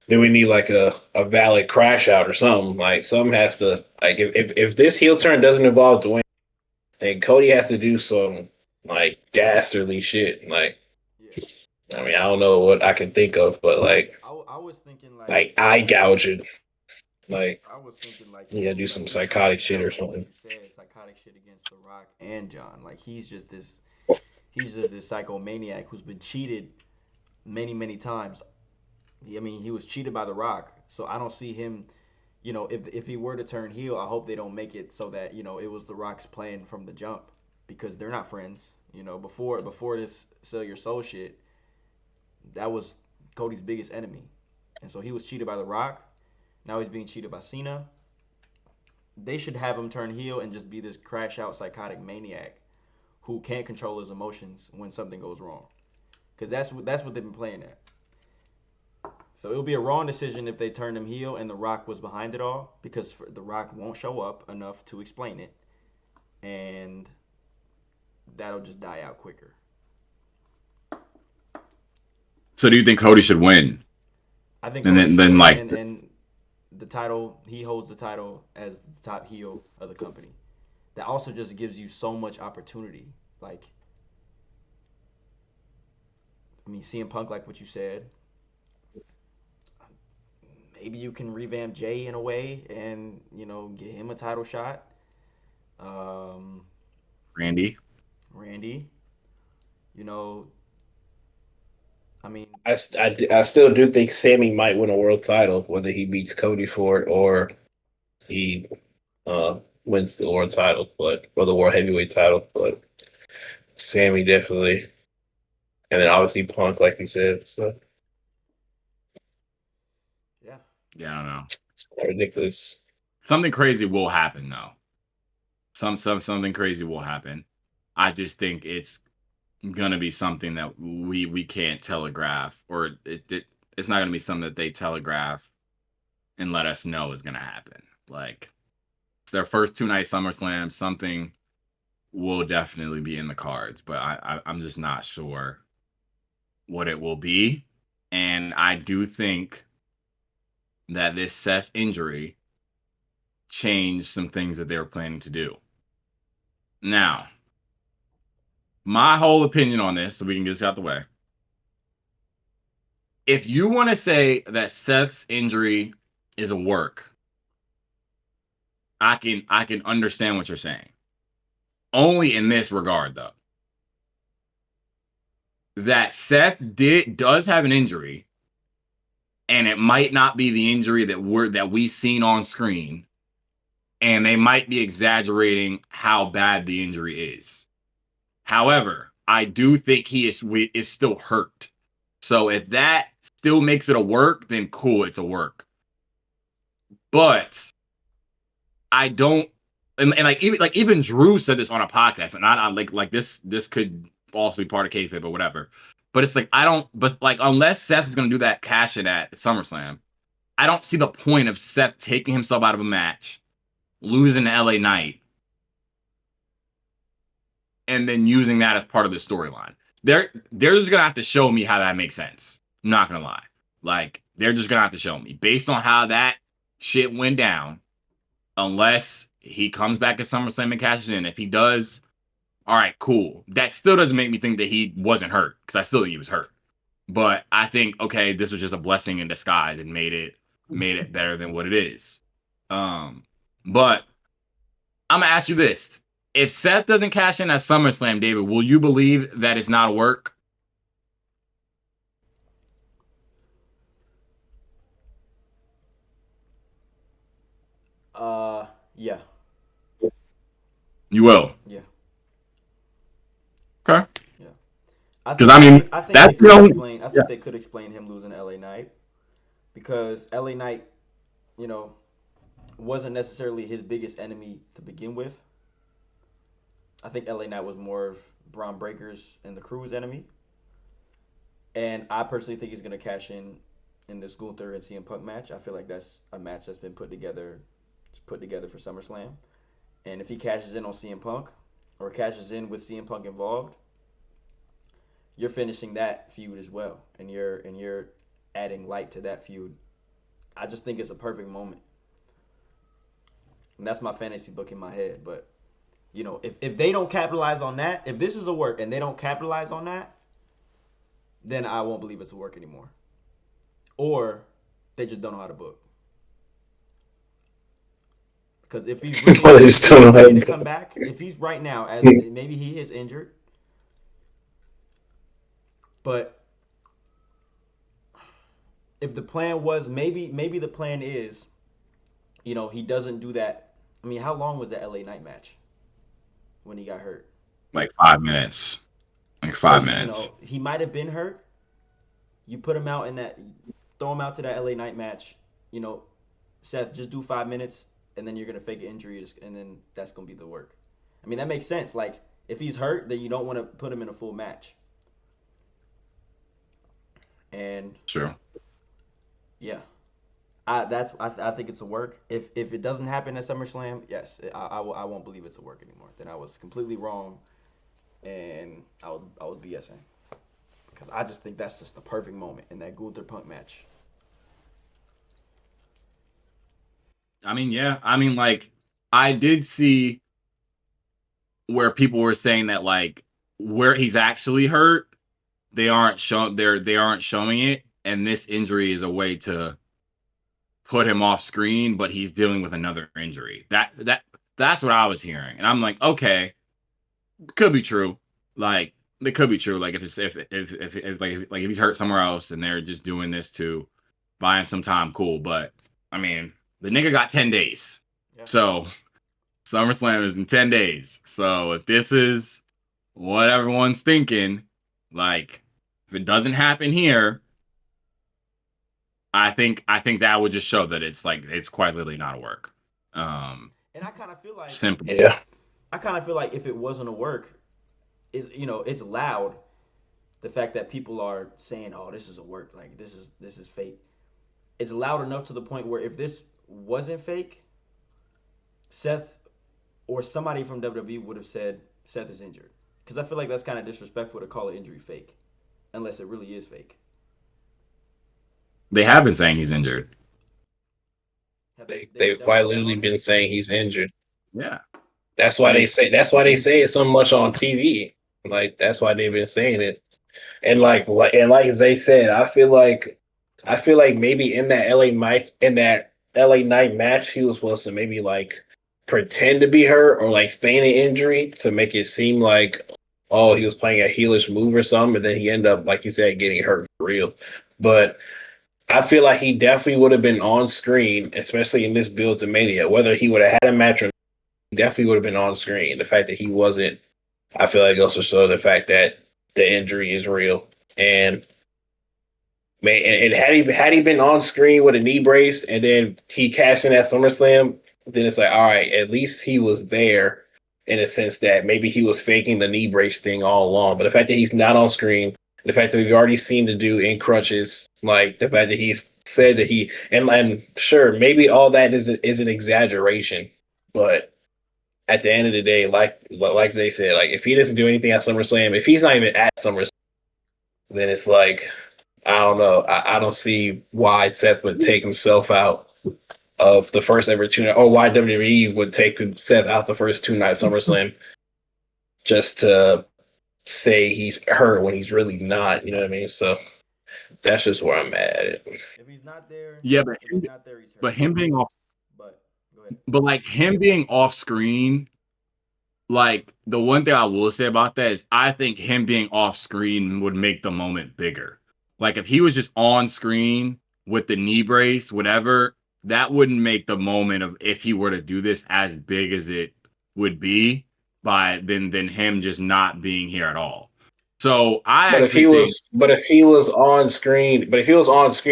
Speaker 2: then we need like a valid crash out or something. Like something has to like if this heel turn doesn't involve Dwayne, then Cody has to do some like dastardly shit. Like
Speaker 3: Yeah,
Speaker 2: I mean, I don't know what I can think of, but
Speaker 3: I was thinking
Speaker 2: like eye gouging. Like
Speaker 3: I was thinking like
Speaker 2: you gotta do
Speaker 3: like
Speaker 2: some
Speaker 3: what
Speaker 2: psychotic shit or
Speaker 3: like what
Speaker 2: something.
Speaker 3: you said, psychotic shit against The Rock and John. Like he's just this psychomaniac who's been cheated many times. I mean, he was cheated by The Rock, so I don't see him. If he were to turn heel, I hope they don't make it so that it was The Rock's plan from the jump, because they're not friends. Before this sell your soul shit, that was Cody's biggest enemy, and so he was cheated by The Rock. Now he's being cheated by Cena. They should have him turn heel and just be this crash out psychotic maniac who can't control his emotions when something goes wrong, because that's what they've been playing at. So it'll be a wrong decision if they turn him heel and The Rock was behind it all, because The Rock won't show up enough to explain it. and that'll just die out quicker.
Speaker 1: So do you think Cody should win?
Speaker 3: I think
Speaker 1: And
Speaker 3: Cody should
Speaker 1: then
Speaker 3: win,
Speaker 1: like
Speaker 3: and the title, he holds the title as the top heel of the company. That also just gives you so much opportunity. Like, I mean, CM Punk, like what you said, maybe you can revamp Jay in a way and, get him a title shot. Um,
Speaker 1: Randy.
Speaker 3: Randy, you know, I mean,
Speaker 2: I still do think Sammy might win a world title, whether he beats Cody for it or he wins the world title, but or the world heavyweight title. But Sammy definitely, and then obviously Punk, like you said. So
Speaker 3: yeah.
Speaker 1: Yeah, I don't know.
Speaker 2: it's not ridiculous.
Speaker 1: Something crazy will happen though. Something crazy will happen. I just think it's gonna be something that we can't telegraph, or it's not gonna be something that they telegraph and let us know is gonna happen. Like it's their first 2 night SummerSlam, something will definitely be in the cards, but I'm just not sure what it will be. And I do think that this Seth injury changed some things that they were planning to do. Now, my whole opinion on this, so we can get this out the way. If you want to say that Seth's injury is a work, I can understand what you're saying. Only in this regard, though, that Seth does have an injury, and it might not be the injury that we seen on screen, and they might be exaggerating how bad the injury is. However, I do think he is still hurt. So if that still makes it a work, then cool, it's a work. But I don't, and like even Drew said this on a podcast, and I like this could also be part of kayfabe or whatever. But it's like I don't, but like unless Seth is gonna do that cash in at SummerSlam, I don't see the point of Seth taking himself out of a match, losing to LA Knight, and then using that as part of the storyline. They're just gonna have to show me how that makes sense. I'm not gonna lie. Like they're just gonna have to show me based on how that shit went down. Unless he comes back at SummerSlam and cashes in. If he does, all right, cool. That still doesn't make me think that he wasn't hurt because I still think he was hurt. But I think okay, this was just a blessing in disguise and made it better than what it is. But I'm gonna ask you this: if Seth doesn't cash in at SummerSlam, David, will you believe that it's not a work?
Speaker 3: Yeah,
Speaker 1: You will.
Speaker 3: yeah,
Speaker 1: Okay.
Speaker 3: yeah.
Speaker 1: Because I mean,
Speaker 3: I think they
Speaker 1: that's the
Speaker 3: could
Speaker 1: only.
Speaker 3: explain. I
Speaker 1: Yeah.
Speaker 3: think they could explain him losing to LA Knight because LA Knight, you know, wasn't necessarily his biggest enemy to begin with. I think LA Knight was more of Braun Breaker's and the Crew's enemy. And I personally think he's gonna cash in this Gunther and CM Punk match. I feel like that's a match that's been put together for SummerSlam. And if he cashes in on CM Punk or cashes in with CM Punk involved, you're finishing that feud as well, and you're adding light to that feud. I just think it's a perfect moment, and that's my fantasy book in my head. But if they don't capitalize on that, if this is a work and they don't capitalize on that, then I won't believe it's a work anymore, or they just don't know how to book. Because if he's really
Speaker 2: Well, they
Speaker 3: if
Speaker 2: still
Speaker 3: he's
Speaker 2: don't
Speaker 3: ready to
Speaker 2: have.
Speaker 3: come back, if he's right now as maybe he is injured, but if the plan was maybe the plan is, he doesn't do that. I mean, how long was that LA Knight match when he got hurt?
Speaker 1: Like 5 minutes. Like
Speaker 3: So
Speaker 1: 5 minutes.
Speaker 3: he might have been hurt. You put him out in that, throw him out to that LA Knight match. You know, Seth, just do 5 minutes, and then you're gonna fake an injury, and then that's gonna be the work. I mean, that makes sense. Like if he's hurt, then you don't want to put him in a full match. And
Speaker 1: True.
Speaker 3: yeah, I think it's a work. If it doesn't happen at SummerSlam, yes, I won't believe it's a work anymore. Then I was completely wrong, and I was BSing because I just think that's just the perfect moment in that Gunther Punk match.
Speaker 1: I mean, yeah. I mean, like, I did see where people were saying that like where he's actually hurt, they aren't showing it, and this injury is a way to put him off screen, but he's dealing with another injury. That's what I was hearing, and I'm like, okay, could be true. Like, it could be true. Like, if if he's hurt somewhere else and they're just doing this to buy him some time, cool. But I mean, the nigga got 10 days,
Speaker 3: Yeah.
Speaker 1: so SummerSlam is in 10 days. So if this is what everyone's thinking, like, if it doesn't happen here, I think that would just show that it's like it's quite literally not a work.
Speaker 3: And I kind of feel like
Speaker 1: Simple.
Speaker 2: Yeah.
Speaker 3: if it wasn't a work, is it's loud. The fact that people are saying, "Oh, this is a work," like this is fake. It's loud enough to the point where if this wasn't fake, Seth or somebody from WWE would have said Seth is injured. Because I feel like that's kind of disrespectful to call an injury fake, unless it really is fake.
Speaker 1: They have been saying he's injured.
Speaker 3: Have
Speaker 2: They've
Speaker 3: doubled
Speaker 2: quite
Speaker 3: down
Speaker 2: literally
Speaker 3: on it?
Speaker 2: been saying he's injured.
Speaker 1: Yeah.
Speaker 2: That's
Speaker 1: I
Speaker 2: why they
Speaker 1: mean,
Speaker 2: say. That's why they say it so much on TV. Like that's why they've been saying it. And like Zay said, I feel like maybe in that LA night match, he was supposed to maybe like pretend to be hurt or like feign an injury to make it seem like oh he was playing a heelish move or something, and then he ended up like you said getting hurt for real. But I feel like he definitely would have been on screen, especially in this build to Mania. Whether he would have had a match or not, he definitely would have been on screen. The fact that he wasn't, I feel like also show the fact that the injury is real. And man, and had he been on screen with a knee brace and then he cashed in at SummerSlam, then it's like, all right, at least he was there in a sense that maybe he was faking the knee brace thing all along. But the fact that he's not on screen, the fact that we've already seen to do in crutches, like the fact that he's said that and sure, maybe all that is an exaggeration, but at the end of the day, like they said, like if he doesn't do anything at SummerSlam, if he's not even at SummerSlam, then it's like I don't know. I don't see why Seth would take himself out of the first ever two night, or why WWE would take Seth out the first two night SummerSlam just to say he's hurt when he's really not. You know what I mean? So that's just where I'm at.
Speaker 3: If he's not there,
Speaker 1: yeah,
Speaker 3: he's hurt.
Speaker 1: but him being off,
Speaker 3: But go ahead.
Speaker 1: but like him being off screen, like the one thing I will say about that is I think him being off screen would make the moment bigger. Like if he was just on screen with the knee brace, whatever, that wouldn't make the moment of if he were to do this as big as it would be by than him just not being here at all. So I actually think
Speaker 2: But if he was on screen,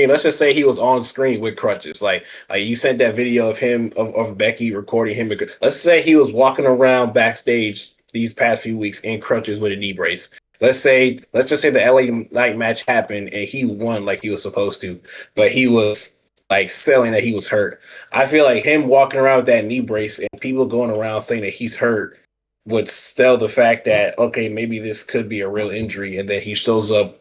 Speaker 2: let's just say he was on screen with crutches. Like you sent that video of him of Becky recording him. Let's say he was walking around backstage these past few weeks in crutches with a knee brace. Let's just say the LA Night match happened and he won like he was supposed to, but he was like selling that he was hurt. I feel like him walking around with that knee brace and people going around saying that he's hurt would sell the fact that okay, maybe this could be a real injury, and then he shows up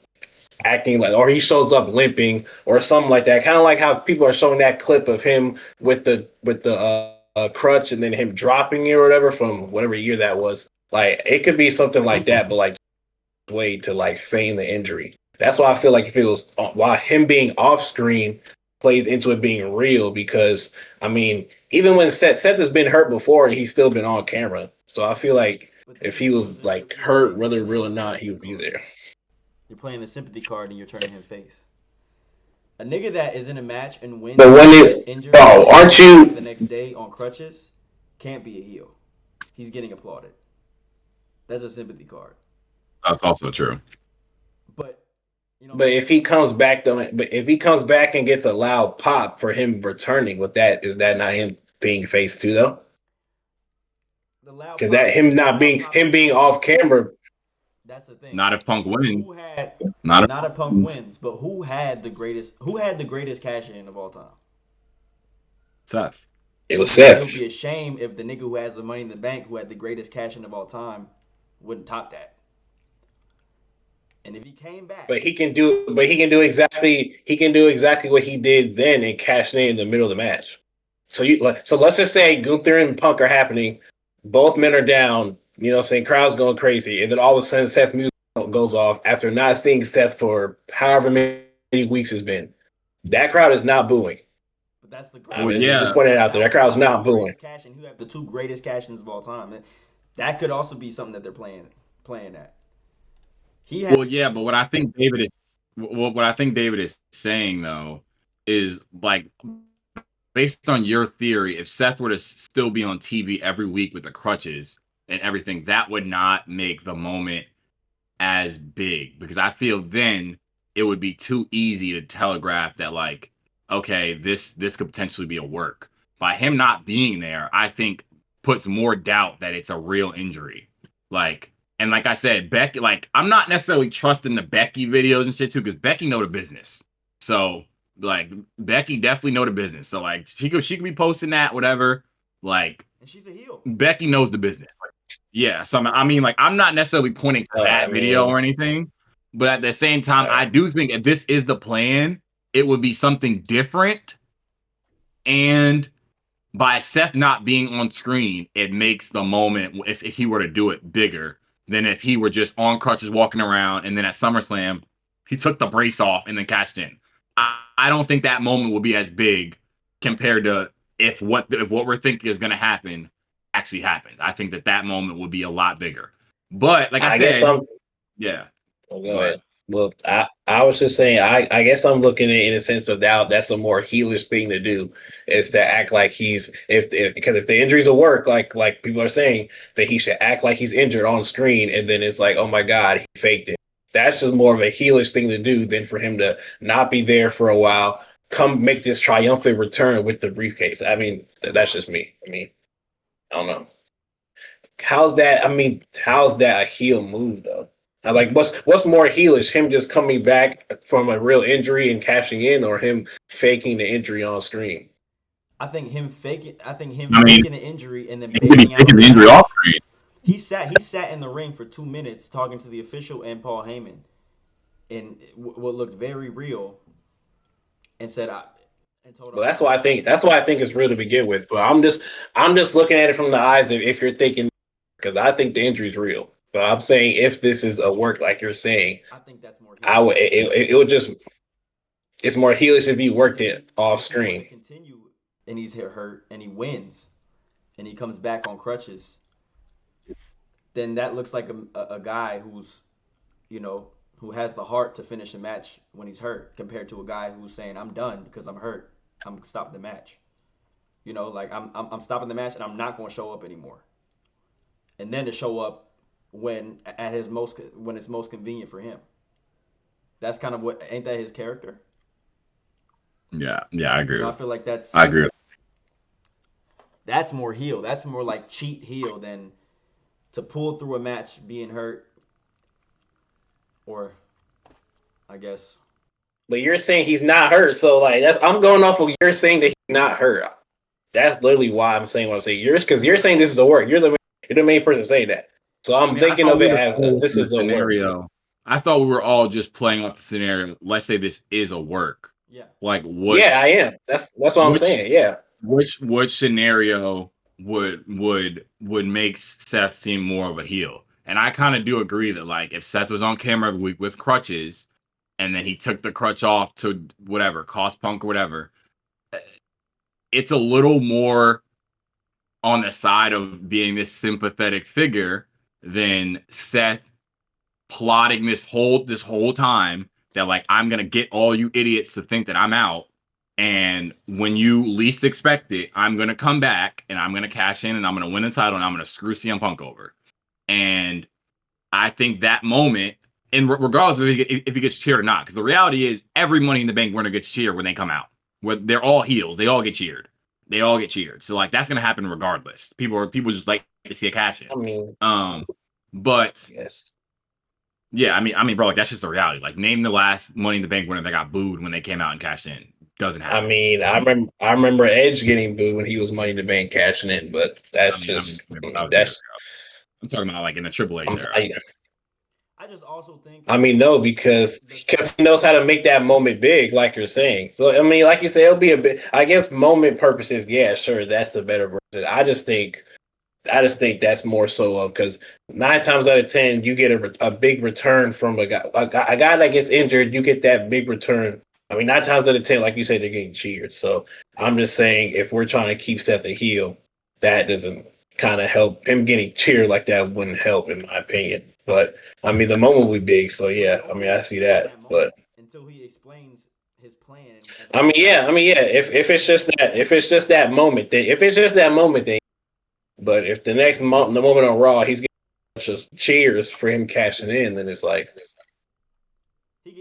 Speaker 2: acting like, or he shows up limping, or something like that. Kind of like how people are showing that clip of him with the crutch, and then him dropping it or whatever from whatever year that was. Like it could be something like that, but like way to like feign the injury. That's why I feel like if it was why him being off screen plays into it being real because I mean even when Seth has been hurt before he's still been on camera. So I feel like
Speaker 3: But
Speaker 2: if
Speaker 3: then
Speaker 2: he
Speaker 3: you're
Speaker 2: was like hurt, whether real or not, he would be there.
Speaker 3: you're playing the sympathy card and you're turning him face. A nigga that is in a match and wins
Speaker 2: But when
Speaker 3: and
Speaker 2: it
Speaker 3: gets injured
Speaker 2: oh,
Speaker 3: and
Speaker 2: aren't
Speaker 3: comes back
Speaker 2: you
Speaker 3: the next day on crutches can't be a heel. He's getting applauded. That's a sympathy card.
Speaker 1: that's also true.
Speaker 3: But
Speaker 2: but if he comes back though but if he comes back and gets a loud pop for him returning with that, is that not him being face too though?
Speaker 3: the loud
Speaker 2: Because
Speaker 3: pop,
Speaker 2: that him
Speaker 3: the
Speaker 2: not
Speaker 3: loud
Speaker 2: being
Speaker 3: pop
Speaker 2: him
Speaker 3: is
Speaker 2: being off camera.
Speaker 3: that's the thing.
Speaker 1: Not if Punk wins.
Speaker 3: Who had
Speaker 1: Not if
Speaker 3: not a
Speaker 1: Punk
Speaker 3: Punk
Speaker 1: wins.
Speaker 3: wins, but who had the greatest cash in of all time?
Speaker 1: Seth.
Speaker 2: It was
Speaker 3: It would
Speaker 2: Seth.
Speaker 3: be a shame if the nigga who has the Money in the Bank, who had the greatest cash in of all time, wouldn't top that. And if he came back,
Speaker 2: But he can do exactly what he did then and cash in the middle of the match. So let's just say Gunther and Punk are happening, both men are down, saying crowd's going crazy, and then all of a sudden Seth music goes off after not seeing Seth for however many weeks it's been. That crowd is not booing.
Speaker 3: but that's the
Speaker 2: I
Speaker 1: Well,
Speaker 3: greatest.
Speaker 2: mean, just
Speaker 1: yeah.
Speaker 2: pointing it out there. That crowd's not booing.
Speaker 3: Cash in. You have the two greatest cash ins of all time. That could also be something that they're playing at. He has.
Speaker 1: Well, yeah, but what I think David is saying though is like based on your theory, if Seth were to still be on TV every week with the crutches and everything, that would not make the moment as big because I feel then it would be too easy to telegraph that like, okay, this could potentially be a work. By him not being there, I think puts more doubt that it's a real injury. Like, and like I said, Becky, like I'm not necessarily trusting the Becky videos and shit too because Becky know the business. So like Becky definitely know the business. So like she could be posting that whatever. Like
Speaker 3: And she's a heel.
Speaker 1: Becky knows the business. Yeah, so I mean, like, I'm not necessarily pointing to
Speaker 2: I
Speaker 1: that video
Speaker 2: mean,
Speaker 1: or anything, but at the same time, I do think if this is the plan, it would be something different. And by Seth not being on screen, it makes the moment, if he were to do it, bigger than if he were just on crutches walking around and then at SummerSlam, he took the brace off and then cashed in. I don't think that moment will be as big compared to if what we're thinking is going to happen actually happens. I think that moment will be a lot bigger. But like I
Speaker 2: guess
Speaker 1: said, yeah.
Speaker 2: Go ahead. Well, I was just saying, I guess I'm looking at it in a sense of now that's a more heelish thing to do is to act like he's because if the injuries will work, like people are saying, that he should act like he's injured on screen, and then it's like, oh my God, he faked it. That's just more of a heelish thing to do than for him to not be there for a while, come make this triumphant return with the briefcase. I mean, that's just me. I mean, I don't know. How's that? I mean, how's that a heel move though? Like, what's more heelish? Him just coming back from a real injury and cashing in, or him faking the injury on screen?
Speaker 3: I think him faking. I think him
Speaker 1: I mean,
Speaker 3: faking the injury and then
Speaker 1: he could be
Speaker 3: bailing out
Speaker 1: taking
Speaker 3: of
Speaker 1: the
Speaker 3: the
Speaker 1: injury
Speaker 3: match.
Speaker 1: off screen.
Speaker 3: He sat in the ring for 2 minutes talking to the official and Paul Heyman, and what looked very real, and said, and told
Speaker 2: Well,
Speaker 3: him,
Speaker 2: that's why I think it's real to begin with. But I'm just looking at it from the eyes of if you're thinking, because I think the injury's real. But I'm saying if this is a work like you're saying,
Speaker 3: I think that's more.
Speaker 2: I would it would just it's more heelish if he worked it off screen.
Speaker 3: Continue, and he's hurt, and he wins, and he comes back on crutches. Then that looks like a guy who's, who has the heart to finish a match when he's hurt, compared to a guy who's saying, "I'm done because I'm hurt. I'm stopping the match." Like I'm stopping the match and I'm not going to show up anymore. And then to show up when it's most convenient for him. That's kind of ain't that his character?
Speaker 1: Yeah, I agree.
Speaker 3: I feel like
Speaker 1: I agree.
Speaker 3: That's more heel. That's more like cheat heel than to pull through a match being hurt, or I guess.
Speaker 2: But you're saying he's not hurt, so like I'm going off of you're saying that he's not hurt. That's literally why I'm saying what I'm saying. Because you're saying this is a work. You're the main person saying that. So I'm thinking of it as this is a
Speaker 1: scenario.
Speaker 2: work.
Speaker 1: I thought we were all just playing off the scenario. Let's say this is a work.
Speaker 3: Yeah.
Speaker 1: Like what?
Speaker 2: Yeah, I am. That's what I'm saying. Yeah.
Speaker 1: Which scenario would make Seth seem more of a heel? And I kind of do agree that like if Seth was on camera every week with crutches, and then he took the crutch off to whatever, cost Punk or whatever, it's a little more on the side of being this sympathetic figure than Seth plotting this whole time that like I'm gonna get all you idiots to think that I'm out, and when you least expect it, I'm gonna come back and I'm gonna cash in and I'm gonna win the title and I'm gonna screw CM Punk over. And I think that moment, and regardless of if he gets cheered or not, because the reality is every Money in the Bank winner gets cheered when they come out. Where they're all heels, they all get cheered. So like that's gonna happen regardless. People just like to see a cash in.
Speaker 2: I mean,
Speaker 1: but
Speaker 2: yes.
Speaker 1: Yeah, I mean, bro, like that's just the reality. Like, name the last Money in the Bank winner that got booed when they came out and cashed in. Doesn't
Speaker 2: I
Speaker 1: happen.
Speaker 2: mean, I remember Edge getting booed when he was Money in the Bank cashing in, but that's that's
Speaker 1: I'm talking about like in the Triple H era.
Speaker 3: I just also think.
Speaker 2: I mean, no, because he knows how to make that moment big, like you're saying. So I mean, like you say, it'll be a bit. I guess moment purposes, yeah, sure, that's the better version. I just think that's more so of because 9 times out of 10, you get a big return from a guy that gets injured. You get that big return. I mean, 9 times out of 10, like you said, they're getting cheered. So I'm just saying, if we're trying to keep Seth the heel, that doesn't kind of help. Him getting cheered like that wouldn't help, in my opinion. But I mean, the moment will be big. So yeah, I mean, I see that. But
Speaker 3: until he explains his plan.
Speaker 2: I mean, yeah. If it's just that moment, then if it's just that moment, then. But if the next month, the moment on Raw, he's getting a bunch of cheers for him cashing in, then it's like.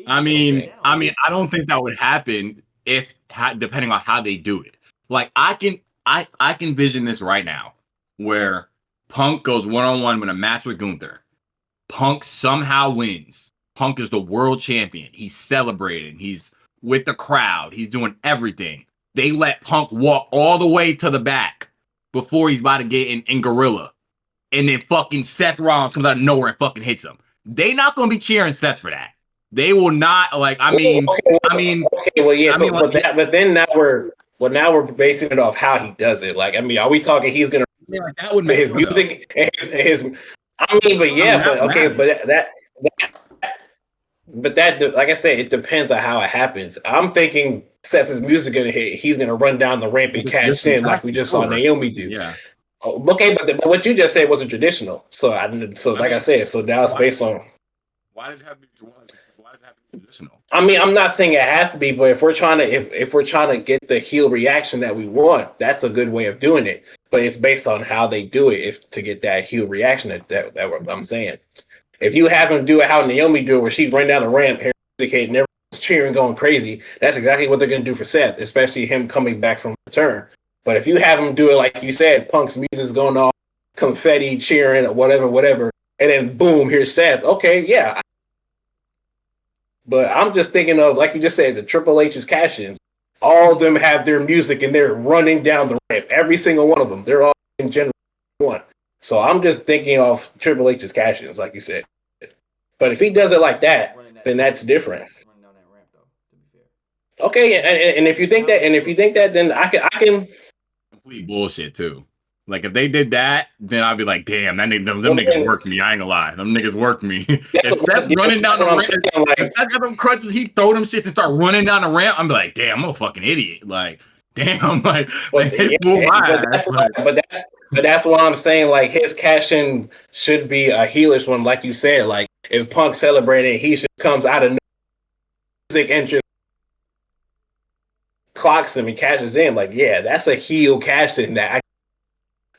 Speaker 1: I mean, I don't think that would happen depending on how they do it. Like I can vision this right now, where Punk goes 1-on-1 with a match with Gunther. Punk somehow wins. Punk is the world champion. He's celebrating. He's with the crowd. He's doing everything. They let Punk walk all the way to the back before he's about to get in Gorilla. And then fucking Seth Rollins comes out of nowhere and fucking hits him. They not going to be cheering Seth for that. They will not, like, I mean,
Speaker 2: well, yeah, but then now we're basing it off how he does it. Like, I mean, are we talking he's going to,
Speaker 1: like, that would make
Speaker 2: his music, his, I mean, but yeah, but okay, but that, like I said, it depends on how it happens. I'm thinking Seth's music going to hit, he's going to run down the ramp and cash in like we just saw Naomi do.
Speaker 1: Yeah.
Speaker 2: Okay, but what you just said wasn't traditional. So I said, so now it's based on.
Speaker 1: Why does it have to be traditional?
Speaker 2: I mean, I'm not saying it has to be, but if we're trying to get the heel reaction that we want, that's a good way of doing it. But it's based on how they do it, if to get that heel reaction that what I'm saying. If you have them do it how Naomi do it, where she run down the ramp, hair and everyone's cheering, going crazy, that's exactly what they're going to do for Seth, especially him coming back from return. But if you have him do it like you said, Punk's music's going off, confetti, cheering, or whatever, and then boom, here's Seth. Okay, yeah. But I'm just thinking of, like you just said, the Triple H's cash-ins. All of them have their music and they're running down the ramp. Every single one of them. They're all in general one. So I'm just thinking of Triple H's cash-ins, like you said. But if he does it like that, then that's different. Okay, and if you think that, then I can.
Speaker 1: Complete bullshit too. Like if they did that, then I'd be like, damn, them niggas work me. I ain't gonna lie, them niggas work me. If Seth running down the ramp, if Seth got them crutches, he throw them shits and start running down the ramp. I'm like, damn, I'm a fucking idiot. Like, damn, but
Speaker 2: that's why I'm saying, like, his cash in should be a heelish one, like you said. Like if Punk celebrating, he just comes out of music entrance, clocks him and cashes in. Like, yeah, that's a heel cash in that.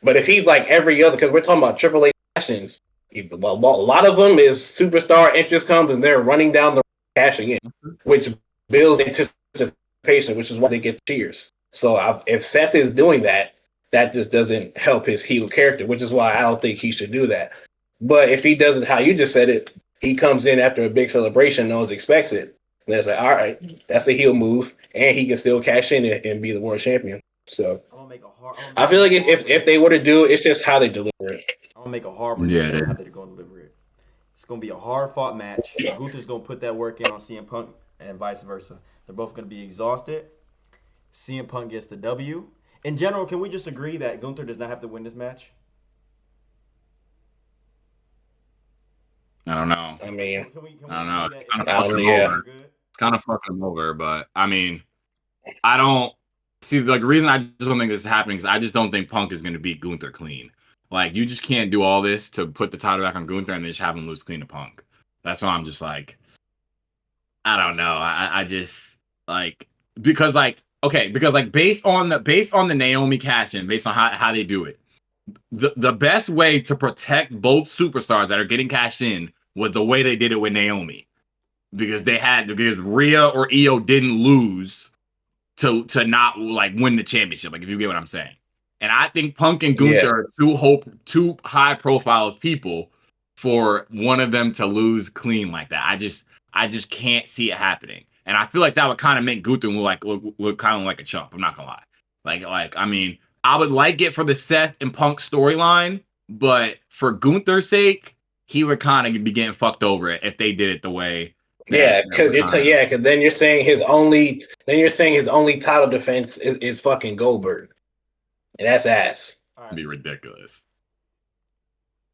Speaker 2: But if he's like every other, because we're talking about Triple H cash-ins, a lot of them is superstar interest comes and they're running down the cashing in, which builds anticipation, which is why they get cheers. So if Seth is doing that, that just doesn't help his heel character, which is why I don't think he should do that. But if he does it how you just said it, he comes in after a big celebration, no one expects it. And it's like, all right, that's the heel move, and he can still cash in and be the world champion. So I feel like if they were to do it, it's just how they deliver it.
Speaker 3: I'm gonna make a hard prediction how they're gonna deliver it. It's gonna be a hard fought match. Gunther's gonna put that work in on CM Punk, and vice versa. They're both gonna be exhausted. CM Punk gets the W. In general, can we just agree that Gunther does not have to win this match?
Speaker 1: I don't know.
Speaker 2: I mean,
Speaker 1: I don't know. It's kind of fucking him over, but I mean, I don't see the reason I just don't think this is happening is I just don't think Punk is going to beat Gunther clean. Like, you just can't do all this to put the title back on Gunther and then just have him lose clean to Punk. That's why I'm just like, I don't know. I just like because based on the Naomi cash in, based on how they do it, the best way to protect both superstars that are getting cashed in was the way they did it with Naomi, because Rhea or Io didn't lose to not like win the championship. Like, if you get what I'm saying. And I think Punk and Gunther are too high profile of people for one of them to lose clean like that. I just can't see it happening. And I feel like that would kind of make Gunther look kind of like a chump. I'm not gonna lie. I mean, I would like it for the Seth and Punk storyline, but for Gunther's sake, he would kind of be getting fucked over if they did it the way
Speaker 2: Yeah, because then you're saying his only title defense is fucking Goldberg, and that's ass.
Speaker 1: It'd be ridiculous.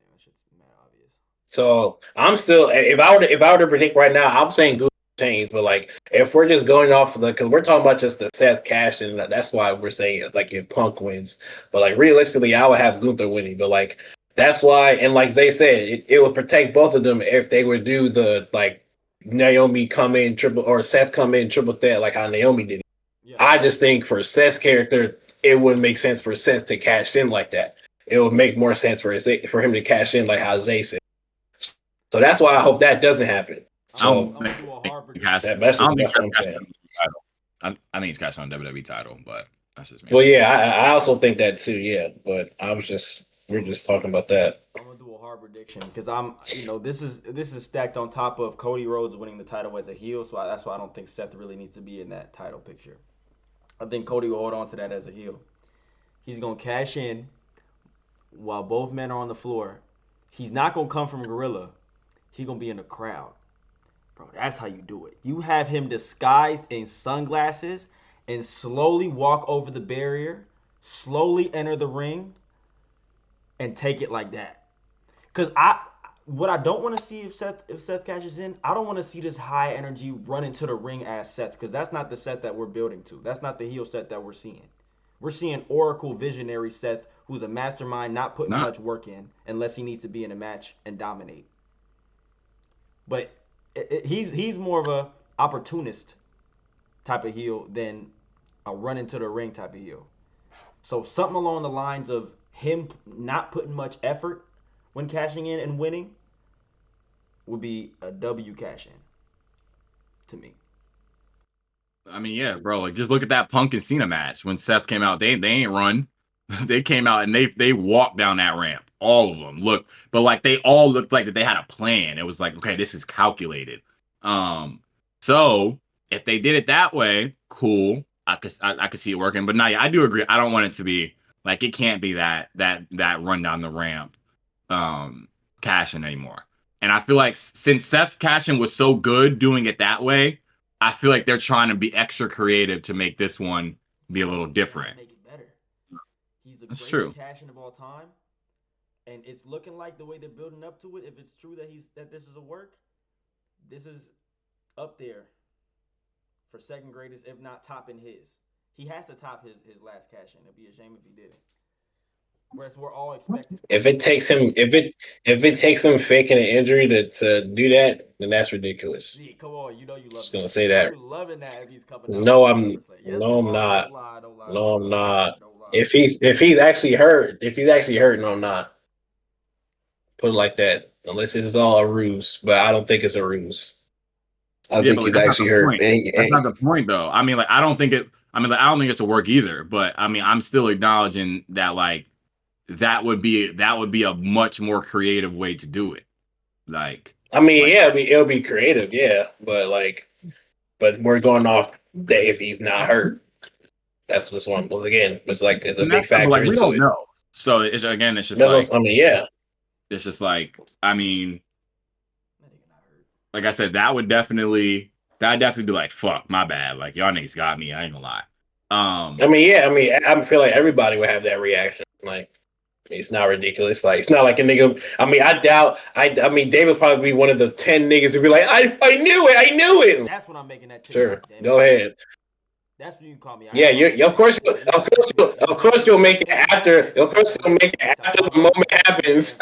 Speaker 3: Yeah, that shit's mad obvious.
Speaker 2: So I'm still, if I were to predict right now, I'm saying Gunther change. But like, if we're just going off of because we're talking about just the Seth cash, and that's why we're saying like if Punk wins. But like realistically, I would have Gunther winning. But like that's why, and like they said, it would protect both of them if they would do the like Naomi come in triple or Seth come in triple threat like how Naomi did it. Yeah. I just think for Seth's character, it wouldn't make sense for Seth to cash in like that. It would make more sense for him to cash in like how Zay said. So that's why I hope that doesn't happen. So
Speaker 1: I think he's cashing on WWE title, but that's just me.
Speaker 2: Well, yeah, I also think that too. Yeah, but we're just talking about that.
Speaker 3: I'm gonna do a hard prediction because this is stacked on top of Cody Rhodes winning the title as a heel, so that's why I don't think Seth really needs to be in that title picture. I think Cody will hold on to that as a heel. He's gonna cash in while both men are on the floor. He's not gonna come from Gorilla. He's gonna be in the crowd. Bro, that's how you do it. You have him disguised in sunglasses and slowly walk over the barrier, slowly enter the ring, and take it like that. Because what I don't want to see if Seth cashes in, I don't want to see this high energy run into the ring as Seth, because that's not the Seth that we're building to. That's not the heel Seth that we're seeing. We're seeing Oracle visionary Seth, who's a mastermind, not putting much work in unless he needs to be in a match and dominate. But he's more of a opportunist type of heel than a run into the ring type of heel. So something along the lines of him not putting much effort when cashing in and winning would be a W cash in to me.
Speaker 1: I mean, yeah, bro. Like, just look at that Punk and Cena match when Seth came out. They ain't run. They came out and they walked down that ramp. All of them but like they all looked like that they had a plan. It was like, okay, this is calculated. So if they did it that way, cool. I could see it working. But yeah, I do agree. I don't want it to be like it can't be that run down the ramp cash-in anymore. And I feel like since Seth cash-in was so good doing it that way, I feel like they're trying to be extra creative to make this one be a little different.
Speaker 3: Make it better. He's the
Speaker 1: That's
Speaker 3: greatest
Speaker 1: true.
Speaker 3: cash-in of all time. And it's looking like the way they're building up to it, if it's true that this is a work, this is up there for second greatest, if not topping his. He has to top his last cash in. It'd be a shame if he didn't. Whereas we're all expecting.
Speaker 2: If it takes him faking an injury to do that, then that's ridiculous.
Speaker 3: See, come on, you love.
Speaker 2: Just gonna say that.
Speaker 3: You're loving that if he's coming out.
Speaker 2: No, I'm not. No, I'm not. If he's actually hurt, no, I'm not. Put it like that. Unless this is all a ruse, but I don't think it's a ruse. I think he's actually hurt.
Speaker 1: That's not the point, though. I mean, like, I don't think it's a work either. But I mean, I'm still acknowledging that, like, that would be a much more creative way to do it. Like,
Speaker 2: I mean, yeah, it'll be creative, yeah, but we're going off that if he's not hurt. That's what's one. Once again, it's a big factor.
Speaker 1: Like, we don't know. So it's just
Speaker 2: yeah.
Speaker 1: It's just like, I mean, like I said, that would definitely be like, fuck, my bad. Like, y'all niggas got me. I ain't gonna lie.
Speaker 2: I feel like everybody would have that reaction. Like, it's not ridiculous. Like, it's not like a nigga. I mean, I doubt. I mean, Dave would probably be one of the 10 niggas who'd be like, I knew it.
Speaker 3: That's when I'm making that.
Speaker 2: Sure, go ahead.
Speaker 3: That's what you call me.
Speaker 2: Yeah, of course you'll make it after. Of course you'll make it after the moment happens.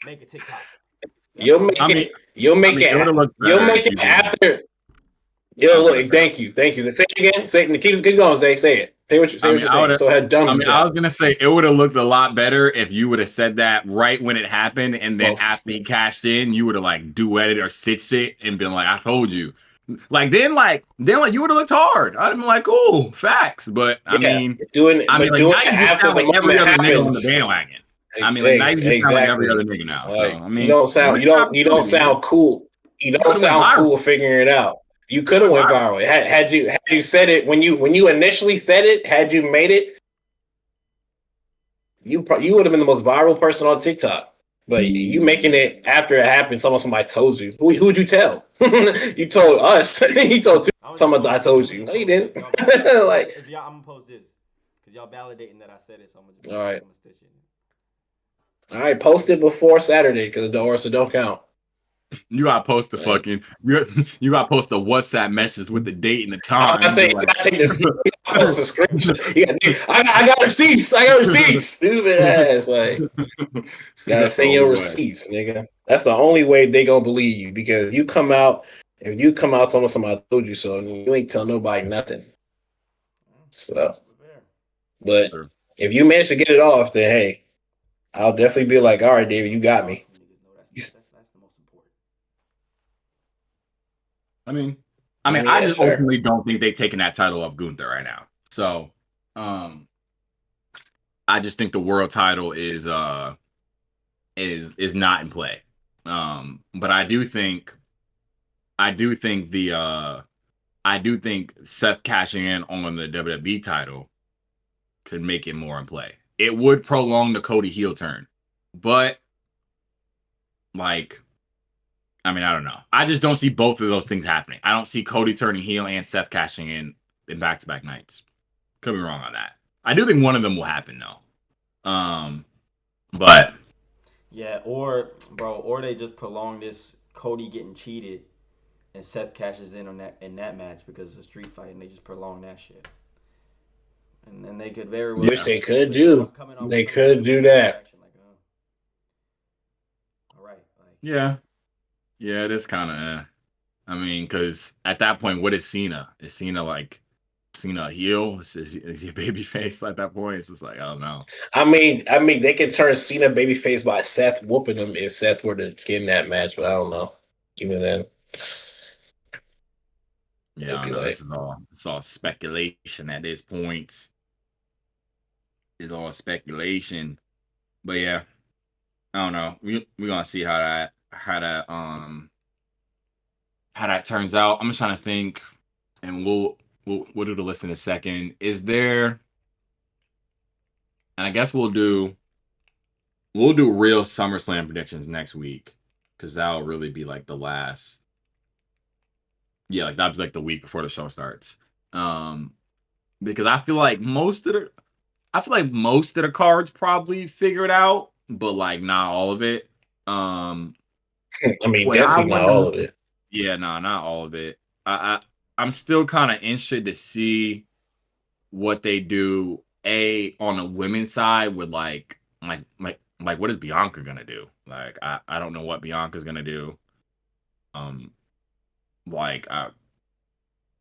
Speaker 3: Make a TikTok.
Speaker 2: You'll make it after. Thank you. Say it again. Keep going. Say it. Say what you're saying.
Speaker 1: I was gonna say it would have looked a lot better if you would have said that right when it happened, and then after he cashed in, you would have like duetted or stitched it and been like, "I told you." Then you would have looked hard. I'd been like, "Cool, facts." But now you just sound like every other nigga on the bandwagon. I mean, like, now you just sound like every other nigga now. So I mean,
Speaker 2: you don't sound cool. You don't sound cool figuring it out. You could have went viral. Had you said it when you initially said it, had you made it, you would have been the most viral person on TikTok. But you making it after it happened, somebody told you. Who'd you tell? You told us. You told someone I told you. No, you didn't. Like,
Speaker 3: if y'all, I'm gonna post this because y'all validating that I said it, so I'm gonna
Speaker 2: all right,
Speaker 3: I'm gonna stitch it.
Speaker 2: all right. Post it before Saturday because the so don't count.
Speaker 1: You gotta post the fucking you gotta post the WhatsApp message with the date and the time.
Speaker 2: I say you gotta take this. Post a screenshot. I got receipts. I got receipts. Stupid ass. Like, gotta send your receipts, nigga. That's the only way they gonna believe you because if you come out telling somebody told you so, you ain't tell nobody nothing. So, but if you manage to get it off, then hey, I'll definitely be like, all right, David, you got me.
Speaker 3: That's the most important.
Speaker 1: I mean, I just ultimately don't think they've taken that title off Gunther right now. So, I just think the world title is not in play. But I do think Seth cashing in on the WWE title could make it more in play. It would prolong the Cody heel turn, but like, I mean, I don't know. I just don't see both of those things happening. I don't see Cody turning heel and Seth cashing in back-to-back nights. Could be wrong on that. I do think one of them will happen though. But
Speaker 3: yeah, or they just prolong this Cody getting cheated and Seth cashes in on that match because it's a street fight and they just prolong that shit. And then they could very well.
Speaker 2: Which they could do. They could do that.
Speaker 3: All right.
Speaker 1: Yeah, it is kind of. I mean, because at that point, what is Cena? Is Cena a heel? Is he a baby face at that point? It's just like, I don't know.
Speaker 2: I mean, they could turn Cena babyface by Seth whooping him if Seth were to get in that match, but I don't know. Even then.
Speaker 1: Yeah, I don't know. It's all speculation at this point. It's all speculation. But yeah, I don't know. We're gonna see how that turns out. I'm just trying to think, and we'll do the list in a second. Is there? And I guess we'll do real SummerSlam predictions next week because that'll really be like the last. Yeah, like that'll be like the week before the show starts. Because I feel like most of the cards probably figured out, but like not all of it.
Speaker 2: I mean, definitely not all of it.
Speaker 1: Yeah, no, not all of it. I'm still kind of interested to see what they do on the women's side with like what is Bianca gonna do? Like I don't know what Bianca's gonna do. Like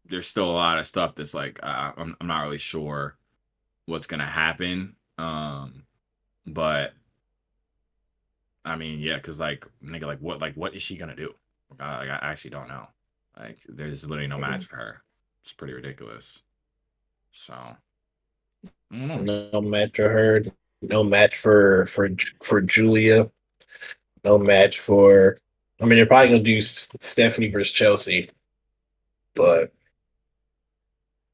Speaker 1: there's still a lot of stuff that's like I'm not really sure what's gonna happen. But I mean, yeah, because like nigga, what is she gonna do? I actually don't know. Like there's literally no match for her. It's pretty ridiculous. So
Speaker 2: no match for her. No match for Julia. No match for. I mean, they're probably gonna do Stephanie versus Chelsea, but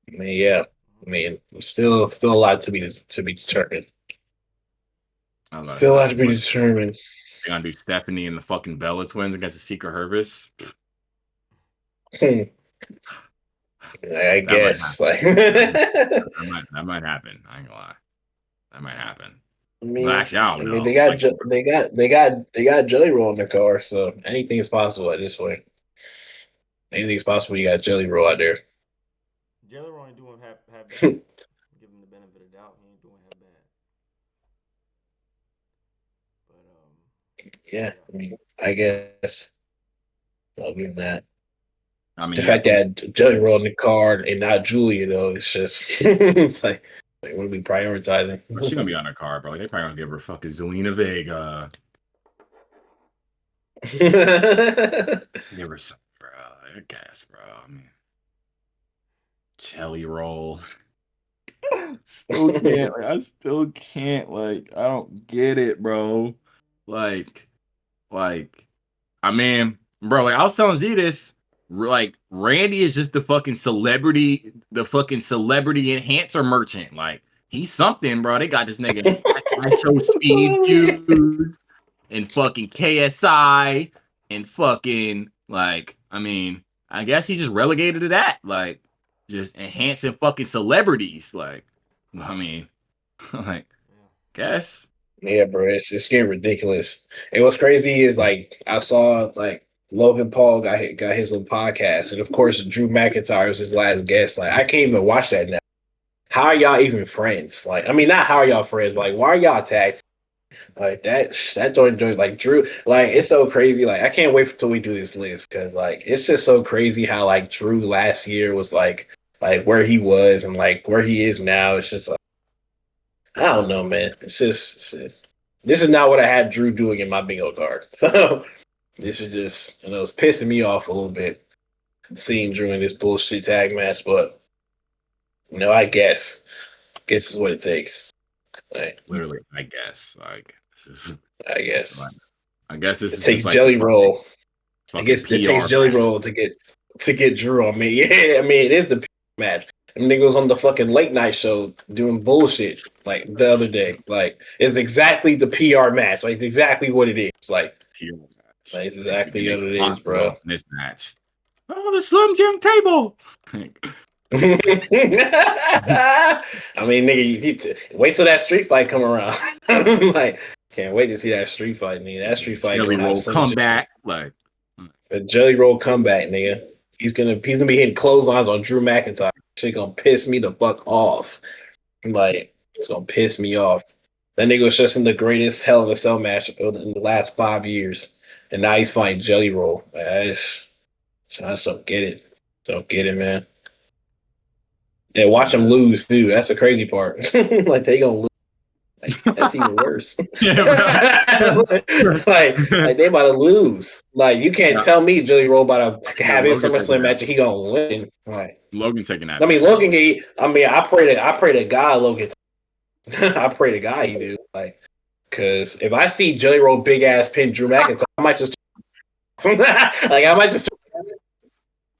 Speaker 2: I mean, yeah. I mean, still a lot to be determined. Still a lot to be determined.
Speaker 1: They're gonna do Stephanie and the fucking Bella twins against the Secret Service.
Speaker 2: I guess
Speaker 1: that might happen. I ain't gonna lie. That might happen.
Speaker 2: I mean,
Speaker 1: actually, I don't know.
Speaker 2: They got Jelly Roll in the car, so anything is possible at this point. Anything's possible. You got Jelly Roll out there.
Speaker 3: Jelly Roll ain't doing half bad. Give him the benefit of doubt. He ain't doing half bad. But
Speaker 2: yeah, I mean, I guess I'll give him that.
Speaker 1: I mean,
Speaker 2: the fact that Jelly Roll in the car and not Julia, though, it's just it's like what are we prioritizing?
Speaker 1: She's gonna be on her car, bro. Like, they probably gonna give her fucking Zelina Vega. Give her some, bro. I guess, bro. I mean, Jelly Roll. Still can't. Like, I still can't. Like, I don't get it, bro. Like, I mean, bro. Like, I was telling Z this. like Randy is just the fucking celebrity enhancer merchant. Like he's something, bro. They got this nigga I show speed fuse and fucking KSI and fucking like I mean, I guess he just relegated to that. Like just enhancing fucking celebrities. Like I mean, like guess.
Speaker 2: Yeah, bro, it's getting ridiculous. And what's crazy is like I saw like Logan Paul got his little podcast, and of course Drew McIntyre was his last guest. Like I can't even watch that now. How are y'all even friends? Like I mean, not how are y'all friends, but like why are y'all tagged? Like that joint like Drew, like it's so crazy. Like I can't wait till we do this list because like it's just so crazy how like Drew last year was like where he was and like where he is now. It's just like I don't know, man. This is not what I had Drew doing in my bingo card. So this is just it's pissing me off a little bit seeing Drew in this bullshit tag match, but I guess is what it takes. Like,
Speaker 1: Literally, I guess. Like
Speaker 2: I guess.
Speaker 1: Like, I guess this
Speaker 2: it
Speaker 1: is
Speaker 2: takes
Speaker 1: like
Speaker 2: Jelly Roll. I guess
Speaker 1: PR
Speaker 2: it takes Jelly Roll to get Drew on me. Yeah, I mean it is the match. And niggas on the fucking late night show doing bullshit like the other day. Like it's exactly the PR match. Like it's exactly what it is. Like
Speaker 1: PR match.
Speaker 2: Like, it's exactly what it is, bro.
Speaker 1: In this match. Oh, the Slim Jim table.
Speaker 2: I mean, nigga, wait till that street fight come around. Like, can't wait to see that street fight, nigga. That street fight
Speaker 1: Jelly Roll comeback. Like
Speaker 2: a Jelly Roll comeback, nigga. He's gonna be hitting clotheslines on Drew McIntyre. Shit gonna piss me the fuck off. Like, it's gonna piss me off. That nigga was just in the greatest Hell in a Cell match in the last 5 years, and now he's fighting Jelly Roll. I just don't get it. Don't get it, man. Yeah, watch them lose too. That's the crazy part. Like they gonna lose. Like, that's even worse. like they about to lose. Like you can't tell me Jelly Roll about to have his SummerSlam match and he gonna win. Right.
Speaker 1: Logan taking that.
Speaker 2: I mean, Logan. I pray to God Logan. I pray to God he do. Like, because if I see Jelly Roll big ass pin Drew McIntyre, I might just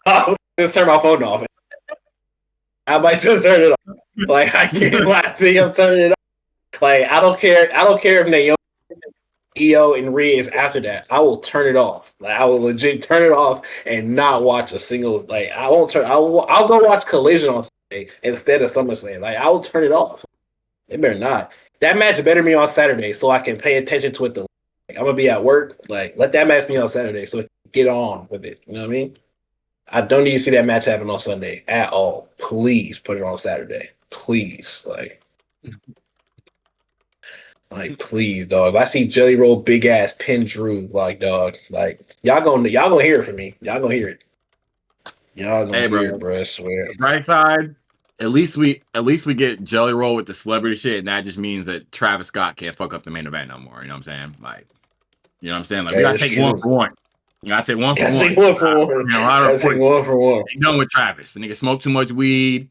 Speaker 2: I'll just turn my phone off. I might just turn it off. Like I can't lie to you, I'm turning it off. Like I don't care if Naomi, EO, and Rhea is after that. I will turn it off. Like I will legit turn it off and not watch a single. Like I won't turn. I'll go watch Collision on Sunday instead of SummerSlam. Like I will turn it off. They better not. That match better be on Saturday so I can pay attention to it. Like, I'm gonna be at work. Like let that match be on Saturday so get on with it. You know what I mean? I don't need to see that match happen on Sunday at all. Please put it on Saturday. Please. Like please, dog. If I see Jelly Roll big ass pin Drew, like dog, like y'all gonna hear it from me. Y'all gonna hear it. Y'all gonna hear it, bro. I swear.
Speaker 1: Right side, at least we get Jelly Roll with the celebrity shit, and that just means that Travis Scott can't fuck up the main event no more. You know what I'm saying? Like, you know what I'm saying? Like we gotta take one for one. You gotta take one for one.
Speaker 2: Take one for one. Take one for one.
Speaker 1: He done with Travis. The nigga smoked too much weed.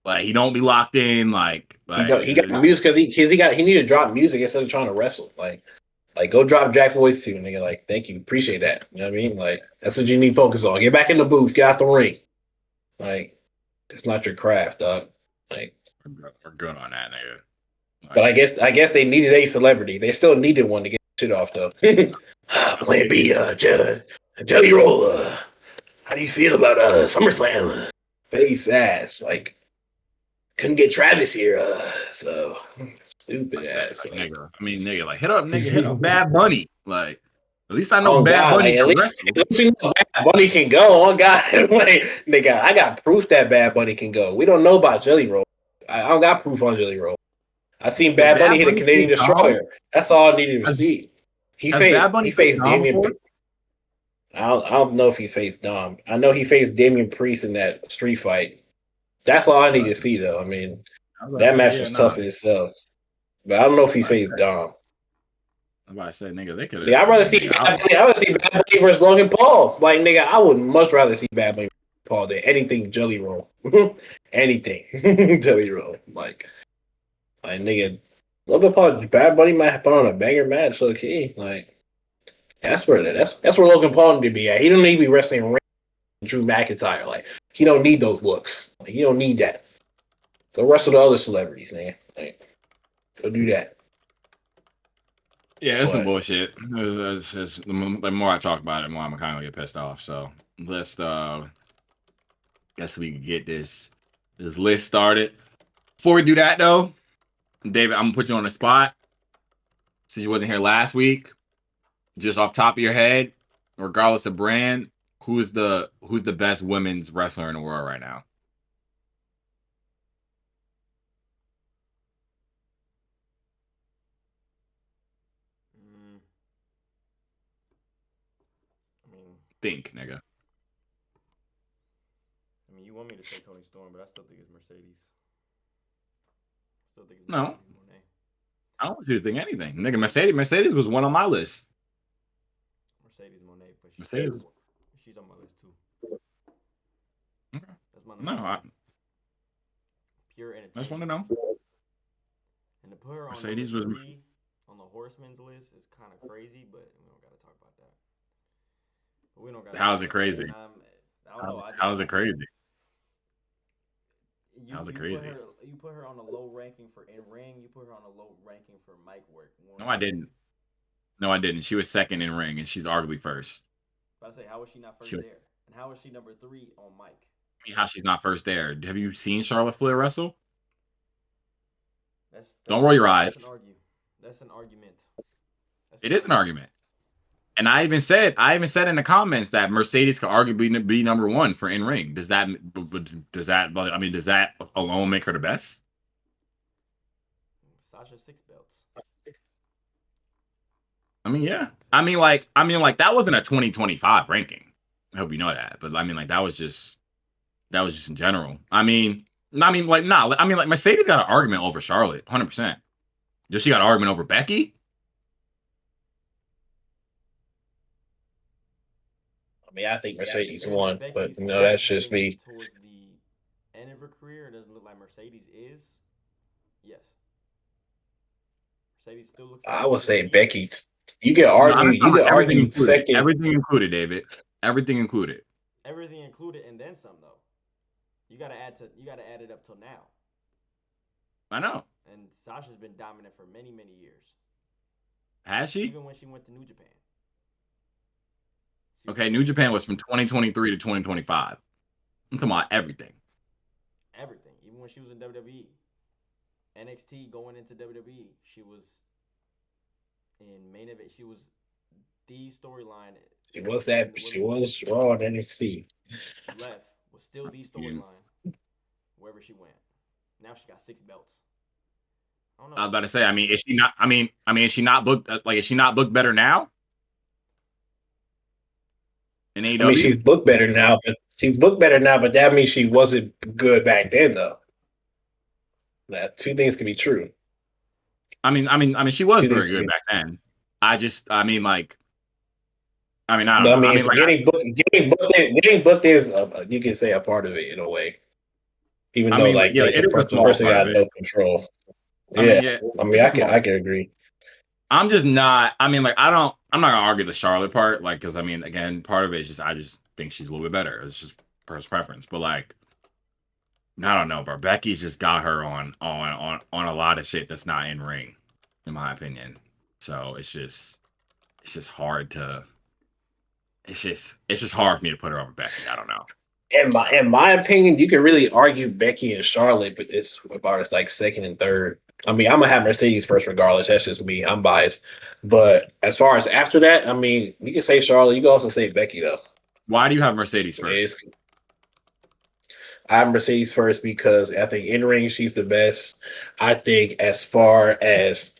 Speaker 1: Like he don't be locked in. Like
Speaker 2: he got music because he need to drop music instead of trying to wrestle. Like go drop Jack Boys too, nigga. Like thank you, appreciate that. You know what I mean? Like that's what you need to focus on. Get back in the booth, get out the ring. Like it's not your craft, dog. Like
Speaker 1: we're good on that, nigga. Like,
Speaker 2: but I guess they needed a celebrity. They still needed one to get shit off though. Plan B, Jelly Roll. How do you feel about SummerSlam? Face ass, like couldn't get Travis here, so stupid ass.
Speaker 1: Like, nigga. I mean, nigga, like hit up Bad Bunny. Like at least I know Bad Bunny.
Speaker 2: Like, at least we know Bad Bunny can go. On God, like nigga, I got proof that Bad Bunny can go. We don't know about Jelly Roll. I don't got proof on Jelly Roll. I seen Bad Bunny hit a Canadian Destroyer. That's all I needed to see. He faced Damian. I don't know if he's faced Dom. I know he faced Damian Priest in that street fight. That's all I need to see, though. I mean, that match was tough in itself. But I don't know if he's faced Dom.
Speaker 1: I'm about to say, nigga, they could.
Speaker 2: Yeah, I'd rather see Bad Bunny versus Logan Paul. Like, nigga, I would much rather see Bad Bunny versus Paul than anything Jelly Roll. Anything Jelly Roll. Like, nigga, Logan Paul, Bad Bunny might put on a banger match. Okay, like that's where Logan Paul need to be at. He don't need to be wrestling Drew McIntyre. Like, he don't need those looks. Like, he don't need that. Go wrestle the other celebrities, man. Like, go do that.
Speaker 1: Yeah, it's some
Speaker 2: But
Speaker 1: bullshit. The more I talk about it, the more I'm kind of get pissed off. So let's guess we can get this list started. Before we do that though, David, I'm gonna put you on the spot. Since you wasn't here last week, just off top of your head, regardless of brand, who's the best women's wrestler in the world right now?
Speaker 3: I mean,
Speaker 1: Think, nigga.
Speaker 3: you want me to say Tony Storm, but I still think it's Mercedes. Still think it's
Speaker 1: No,
Speaker 3: Mercedes Monet.
Speaker 1: I don't want you to think anything, nigga. Mercedes was one on my list.
Speaker 3: Mercedes Monet, but
Speaker 1: Mercedes.
Speaker 3: she's on my list too.
Speaker 1: Okay.
Speaker 3: That's my
Speaker 1: No,
Speaker 3: number one. Pure
Speaker 1: I just want
Speaker 3: entertainment.
Speaker 1: to know.
Speaker 3: And to put her on
Speaker 1: Mercedes
Speaker 3: number
Speaker 1: was.
Speaker 3: 3 on the Horsemen's list is kind of crazy, but we don't got to talk about that. But we don't got.
Speaker 1: How's it crazy?
Speaker 3: I don't know.
Speaker 1: How's it crazy?
Speaker 3: You
Speaker 1: How's it crazy?
Speaker 3: You put her on a low ranking for in ring. You put her on a low ranking for mic work.
Speaker 1: No, I didn't. No, I didn't. She was second in ring, and she's arguably first.
Speaker 3: But I say, how was she not first there? And how was she number 3 on mic?
Speaker 1: How she's not first there? Have you seen Charlotte Flair wrestle? Don't roll your eyes.
Speaker 3: That's an argument.
Speaker 1: It is an argument. And I even said in the comments that Mercedes could arguably be number 1 for in ring. Does that alone make her the best?
Speaker 3: Sasha 6 belts.
Speaker 1: I mean, yeah. I mean, like that wasn't a 2025 ranking. I hope you know that. But I mean, like that was just in general. Mercedes got an argument over Charlotte, 100%. Does she got an argument over Becky?
Speaker 2: I mean, I think Mercedes won, but that's just me.
Speaker 3: Towards the end of her career, it doesn't look like Mercedes is. Yes. Mercedes still looks like
Speaker 2: I would say Becky. You can argue. You can argue second.
Speaker 1: Everything included, David. Everything included.
Speaker 3: Everything included, and then some though. You gotta add it up till now.
Speaker 1: I know.
Speaker 3: And Sasha's been dominant for many, many years.
Speaker 1: Has she?
Speaker 3: Even when she went to New Japan.
Speaker 1: Okay, New Japan was from 2023 to 2025. I'm talking about everything.
Speaker 3: Everything. Even when she was in WWE. NXT going into WWE. She was in main event. She was the storyline.
Speaker 2: She was Raw at NXT.
Speaker 3: She left. Was still the storyline. Wherever she went. Now she got 6 belts. I don't know.
Speaker 1: I was about to say, is she not is she not booked is she not booked better now? In AEW?
Speaker 2: I mean, she's booked better now, but that means she wasn't good back then, though. Now, 2 things can be true.
Speaker 1: I mean, she was very good back then. I don't know.
Speaker 2: Getting booked is, you can say, a part of it in a way. Even though, the person got no control. I can agree.
Speaker 1: I'm just not. I'm not gonna argue the Charlotte part, because again, part of it is just I just think she's a little bit better. It's just personal preference, but I don't know, bro. Becky's just got her on a lot of shit that's not in ring, in my opinion. So it's just hard to. It's just hard for me to put her over Becky. I don't know.
Speaker 2: In my opinion, you can really argue Becky and Charlotte, but it's about second and third. I'm gonna have Mercedes first regardless. That's just me. I'm biased. But as far as after that, you can say Charlotte. You can also say Becky though.
Speaker 1: Why do you have Mercedes first?
Speaker 2: I have Mercedes first because I think in ring she's the best. I think as far as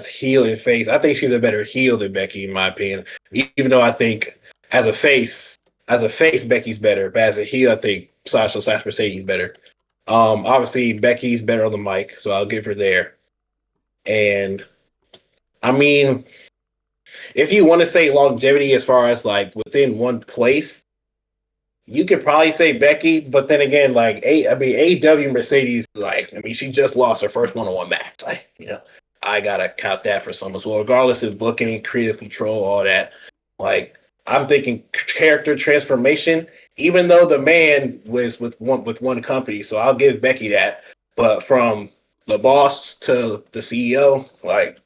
Speaker 2: heel and face, I think she's a better heel than Becky in my opinion. Even though I think as a face, Becky's better. But as a heel, I think Sasha/Mercedes better. Obviously Becky's better on the mic, so I'll give her there. And if you want to say longevity as far as within one place, you could probably say Becky, but then again, AEW Mercedes, she just lost her first one-on-one match. I gotta count that for some as well, regardless of booking, creative control, all that. I'm thinking character transformation. Even though the man was with one company, so I'll give Becky that. But from the boss to the CEO, like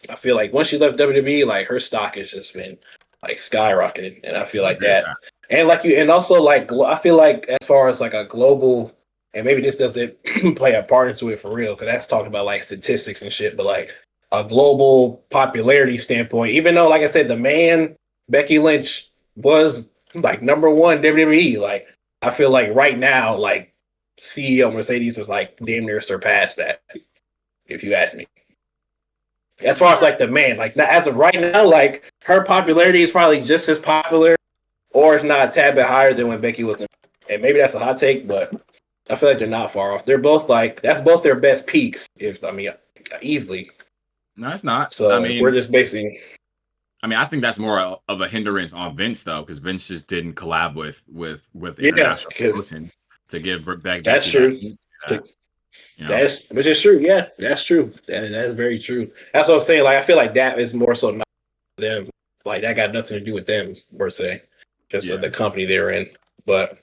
Speaker 2: I feel like once she left WWE, like her stock has just been like skyrocketed, and I feel
Speaker 1: I
Speaker 2: like
Speaker 1: agree with
Speaker 2: that.
Speaker 1: that.
Speaker 2: And like you, and also like I feel like as far as like a global, and maybe this doesn't play a part into it for real, because that's talking about like statistics and shit. But like a global popularity standpoint, even though like I said, the man Becky Lynch was like number one WWE, like I feel like right now, like CEO Mercedes is like damn near surpassed that. If you ask me. As far as like the man, like as of right now, like her popularity is probably just as popular, or it's not a tad bit higher than when Becky was. And maybe that's a hot take, but I feel like they're not far off. They're both like that's both their best peaks, if I mean easily.
Speaker 1: No, it's not.
Speaker 2: So if we're just basing,
Speaker 1: I think that's more of a hindrance on Vince though, because Vince just didn't collab with
Speaker 2: yeah,
Speaker 1: international
Speaker 2: because
Speaker 1: promotions to give
Speaker 2: that's
Speaker 1: Becky
Speaker 2: true.
Speaker 1: that. You know,
Speaker 2: That's which is true. Yeah, that's true. That's very true. That's what I'm saying. Like I feel like that is more so not them. Like that got nothing to do with them per se, just
Speaker 1: yeah,
Speaker 2: the company they're in. But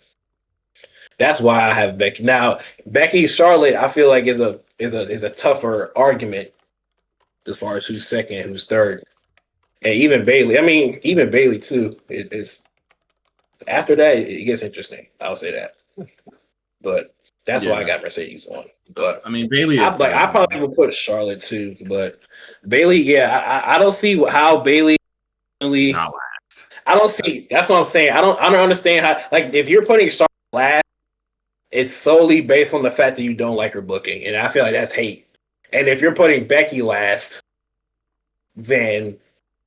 Speaker 2: that's why I have Becky. Now Becky Charlotte, I feel like is a tougher argument as far as who's second, who's third, and even Bailey. I mean, even Bailey too. It is after that it gets interesting. I'll say that, but that's why I
Speaker 1: yeah.
Speaker 2: got Mercedes on. But
Speaker 1: I mean, Bailey is
Speaker 2: I
Speaker 1: good,
Speaker 2: probably
Speaker 1: man.
Speaker 2: would put Charlotte too, but Bailey, yeah, I don't see how Bailey really.
Speaker 1: Not last.
Speaker 2: I don't see. That's what I'm saying. I don't understand how. Like, if you're putting Charlotte last, it's solely based on the fact that you don't like her booking, and I feel like that's hate. And if you're putting Becky last, then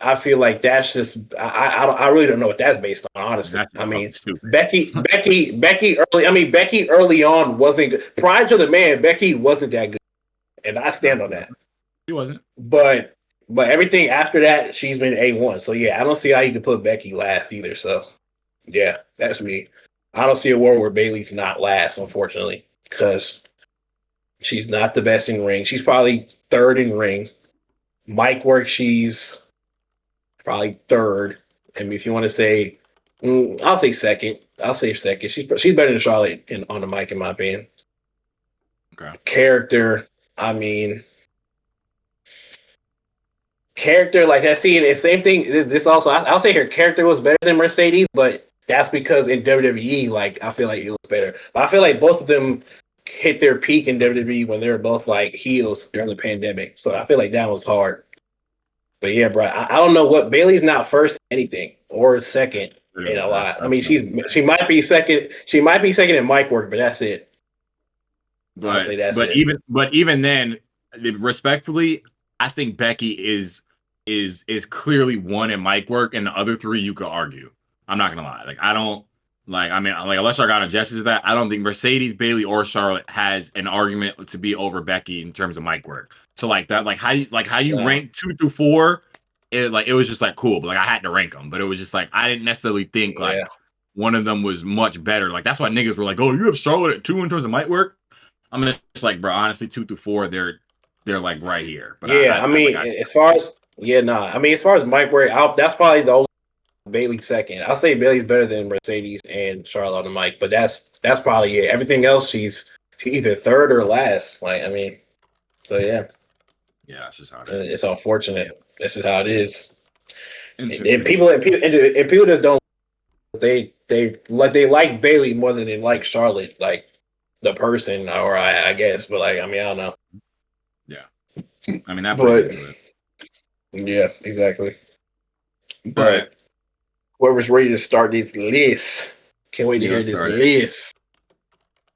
Speaker 2: I feel like that's just I really don't know what that's based on. Honestly,
Speaker 1: That's
Speaker 2: I
Speaker 1: just fucking
Speaker 2: mean
Speaker 1: stupid.
Speaker 2: Becky early. I mean Becky early on wasn't good. Prior to the man. Becky wasn't that good, and I
Speaker 1: No,
Speaker 2: stand on that.
Speaker 1: he wasn't.
Speaker 2: But everything after that, she's been A1. So yeah, I don't see how you could put Becky last either. So yeah, that's me. I don't see a world where Bailey's not last, unfortunately, because she's not the best in ring. She's probably third in ring. Mic work, she's probably third. And if you want to say, I'll say second. I'll say second. She's better than Charlotte on the mic, in my opinion.
Speaker 1: Okay.
Speaker 2: Character, I mean, character like that. See, the same thing. This also, I'll say her character was better than Mercedes, but that's because in WWE, like I feel like it was better. But I feel like both of them hit their peak in WWE when they were both like heels during the pandemic. So I feel like that was hard. But yeah, bro, I don't know what Bailey's not first in anything or second in a lot. I mean, she might be second. She might be second in mic work, but that's it. I'll say that's
Speaker 1: But
Speaker 2: it.
Speaker 1: even then, respectfully, I think Becky is clearly one in mic work, and the other three you could argue. I'm not gonna lie. Like I don't like. I mean, like unless I got a gestures to that, I don't think Mercedes, Bailey, or Charlotte has an argument to be over Becky in terms of mic work. So like that, like how you
Speaker 2: No.
Speaker 1: rank 2 through 4, it was just like cool, but like I had to rank them, but it was just like I didn't necessarily think like
Speaker 2: Yeah.
Speaker 1: one of them was much better. Like that's why niggas were like, "Oh, you have Charlotte at 2 in terms of mic work." I'm just like, bro, honestly, 2 through 4, they're like right here. But
Speaker 2: Yeah, I mean, as far as I mean, as far as Mike Ware, that's probably the only Bailey second. I'll say Bailey's better than Mercedes and Charlotte on the mic, but that's probably it. Everything else, she's either third or last. Like, I mean, so yeah,
Speaker 1: it's just how it is.
Speaker 2: it's unfortunate. This is how it is, and
Speaker 1: Interesting.
Speaker 2: people just don't. They like Bailey more than they like Charlotte, like the person, or I guess. But like, I mean, I don't know.
Speaker 1: Yeah, I mean that plays
Speaker 2: But
Speaker 1: into it.
Speaker 2: yeah, exactly.
Speaker 1: All right,
Speaker 2: But whoever's ready to start this list, can't wait to
Speaker 1: yeah,
Speaker 2: hear
Speaker 1: let's
Speaker 2: this
Speaker 1: start it.
Speaker 2: list.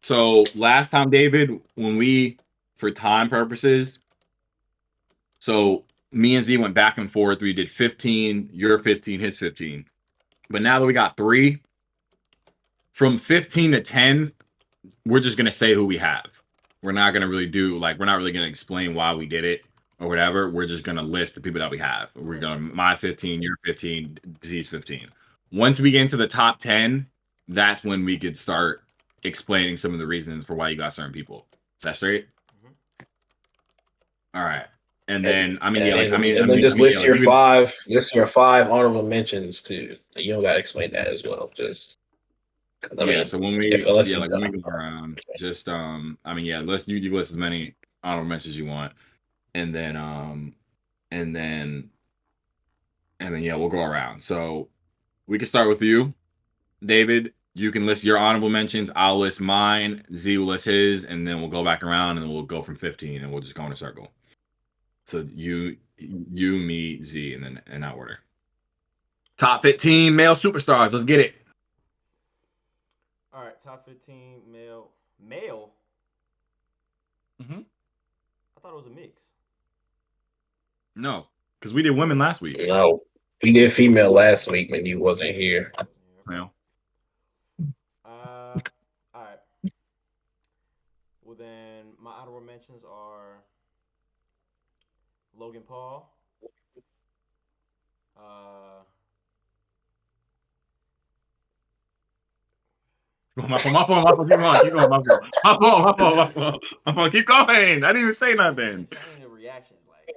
Speaker 1: So last time, David, when we for time purposes, so me and Z went back and forth. We did 15, your 15, his 15. But now that we got 3, from 15 to 10, we're just gonna say who we have. We're not gonna really do like we're not really gonna explain why we did it or whatever. We're just gonna list the people that we have. We're gonna my 15, your 15, Z's 15. Once we get into the top 10, that's when we could start explaining some of the reasons for why you got certain people. Is that straight? All right. And then
Speaker 2: and then just list your
Speaker 1: you could,
Speaker 2: five honorable mentions too. You don't gotta explain that as well. Just I
Speaker 1: yeah.
Speaker 2: mean,
Speaker 1: So
Speaker 2: if unless you
Speaker 1: like when we go around, just list you list as many honorable mentions you want, and then and then yeah, we'll go around. So we can start with you, David. You can list your honorable mentions. I'll list mine. Z will list his, and then we'll go back around, and then we'll go from 15, and we'll just go in a circle. So me, Z, and then in that order. Top 15 male superstars. Let's get it.
Speaker 3: All right, top 15 male. Male?
Speaker 1: Mm-hmm.
Speaker 3: I thought it was a mix.
Speaker 1: No, because we did women last week.
Speaker 2: no, we did female last week when you wasn't here.
Speaker 1: No.
Speaker 3: All right. Well, then my honorable mentions are Logan Paul. Uh,
Speaker 1: My phone. Keep going. Keep going. My phone. Keep going. I didn't even say nothing.
Speaker 3: I need the reactions. Like,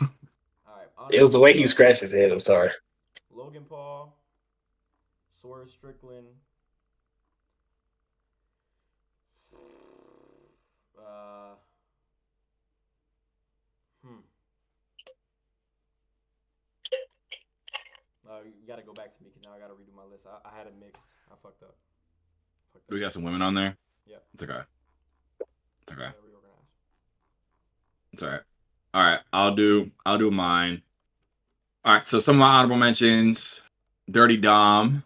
Speaker 3: all right.
Speaker 2: It was the way he scratched his head. I'm sorry.
Speaker 3: Logan Paul, Swerve Strickland, uh, hmm. You got to go back to me because now I got to redo my list. I had it mixed. I fucked up.
Speaker 1: We got some women on there.
Speaker 3: Yeah.
Speaker 1: It's okay. It's okay.
Speaker 3: Reorganize.
Speaker 1: It's all right. All right. I'll do mine. All right. So some of my honorable mentions: Dirty Dom,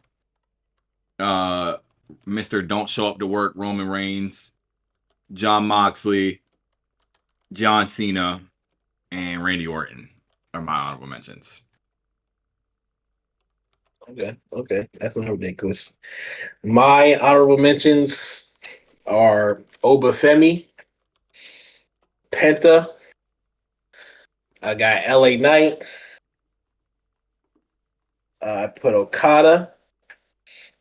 Speaker 1: Mr. Don't Show Up to Work, Roman Reigns, John Moxley, John Cena, and Randy Orton are my honorable mentions.
Speaker 2: Okay, that's not ridiculous. My honorable mentions are Obafemi, Penta. I got LA Knight. I put Okada.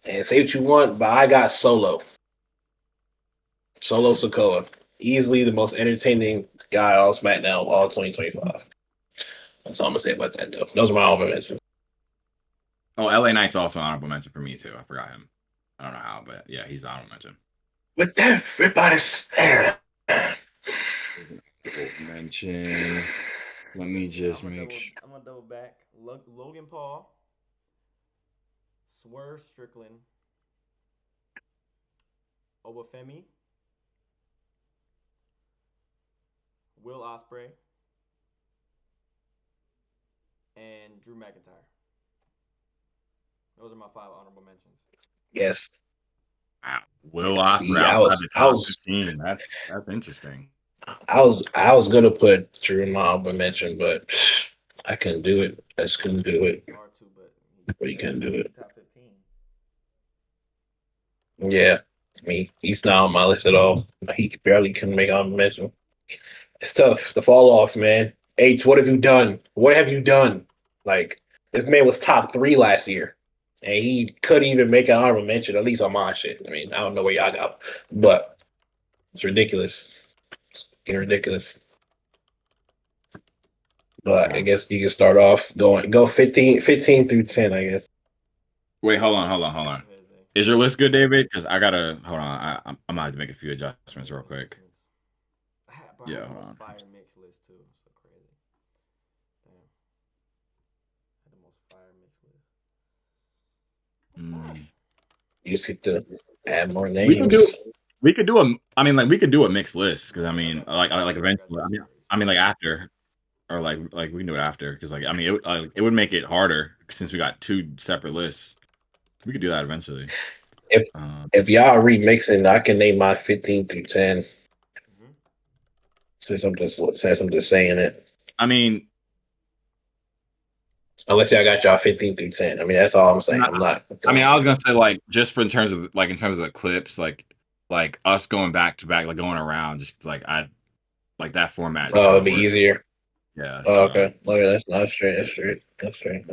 Speaker 2: And say what you want, but I got Solo. Solo Sokoa. Easily the most entertaining guy on SmackDown all 2025. That's all I'm gonna say about that though. Those are my honorable mentions.
Speaker 1: Oh, LA Knight's also an honorable mention for me too. I forgot him. I don't know how, but yeah, he's an honorable mention.
Speaker 2: But everybody's there.
Speaker 1: Mention. Let me just make sure.
Speaker 3: I'm gonna double back. Logan Paul, Swerve Strickland, Obafemi, Will Ospreay, and Drew McIntyre. Those are my 5 honorable mentions.
Speaker 2: Yes.
Speaker 1: Wow. Will
Speaker 2: See,
Speaker 1: Ospreay outside the top 15. That's interesting.
Speaker 2: I was gonna put Drew in my honorable mention, but I couldn't do it. I just couldn't do it.
Speaker 3: Hard to, but
Speaker 2: you couldn't do it.
Speaker 3: Top 15.
Speaker 2: Yeah. I mean, he's not on my list at all. He barely can make honorable mention. It's tough. The fall off, man. H, what have you done? What have you done? Like, this man was top 3 last year. And he couldn't even make an honorable mention, at least on my shit. I mean, I don't know where y'all got, but it's ridiculous. It's getting ridiculous. But I guess you can start off go 15 through 10, I guess.
Speaker 1: Wait, hold on. Is your list good, David? Because I gotta hold on. I might have to make a few adjustments real quick. Yeah, hold on.
Speaker 3: Fire mix list too. So crazy. Damn. I had the most fire mix list.
Speaker 2: You just get to add more names.
Speaker 1: We could do a mixed list because I mean, like eventually. I mean, like after, or like we can do it after because like I mean, it would make it harder since we got 2 separate lists. We could do that eventually.
Speaker 2: If y'all are remixing, I can name my 15 through 10. Since I'm just saying it.
Speaker 1: I mean,
Speaker 2: unless y'all got y'all 15 through 10. I mean, that's all I'm saying. I'm not.
Speaker 1: I mean, I was gonna say like just for in terms of the clips, like us going back to back, like going around, just like I like that format.
Speaker 2: Oh, it'd be easier.
Speaker 1: Yeah.
Speaker 2: Oh, okay. Okay, that's not straight. That's straight. That's straight.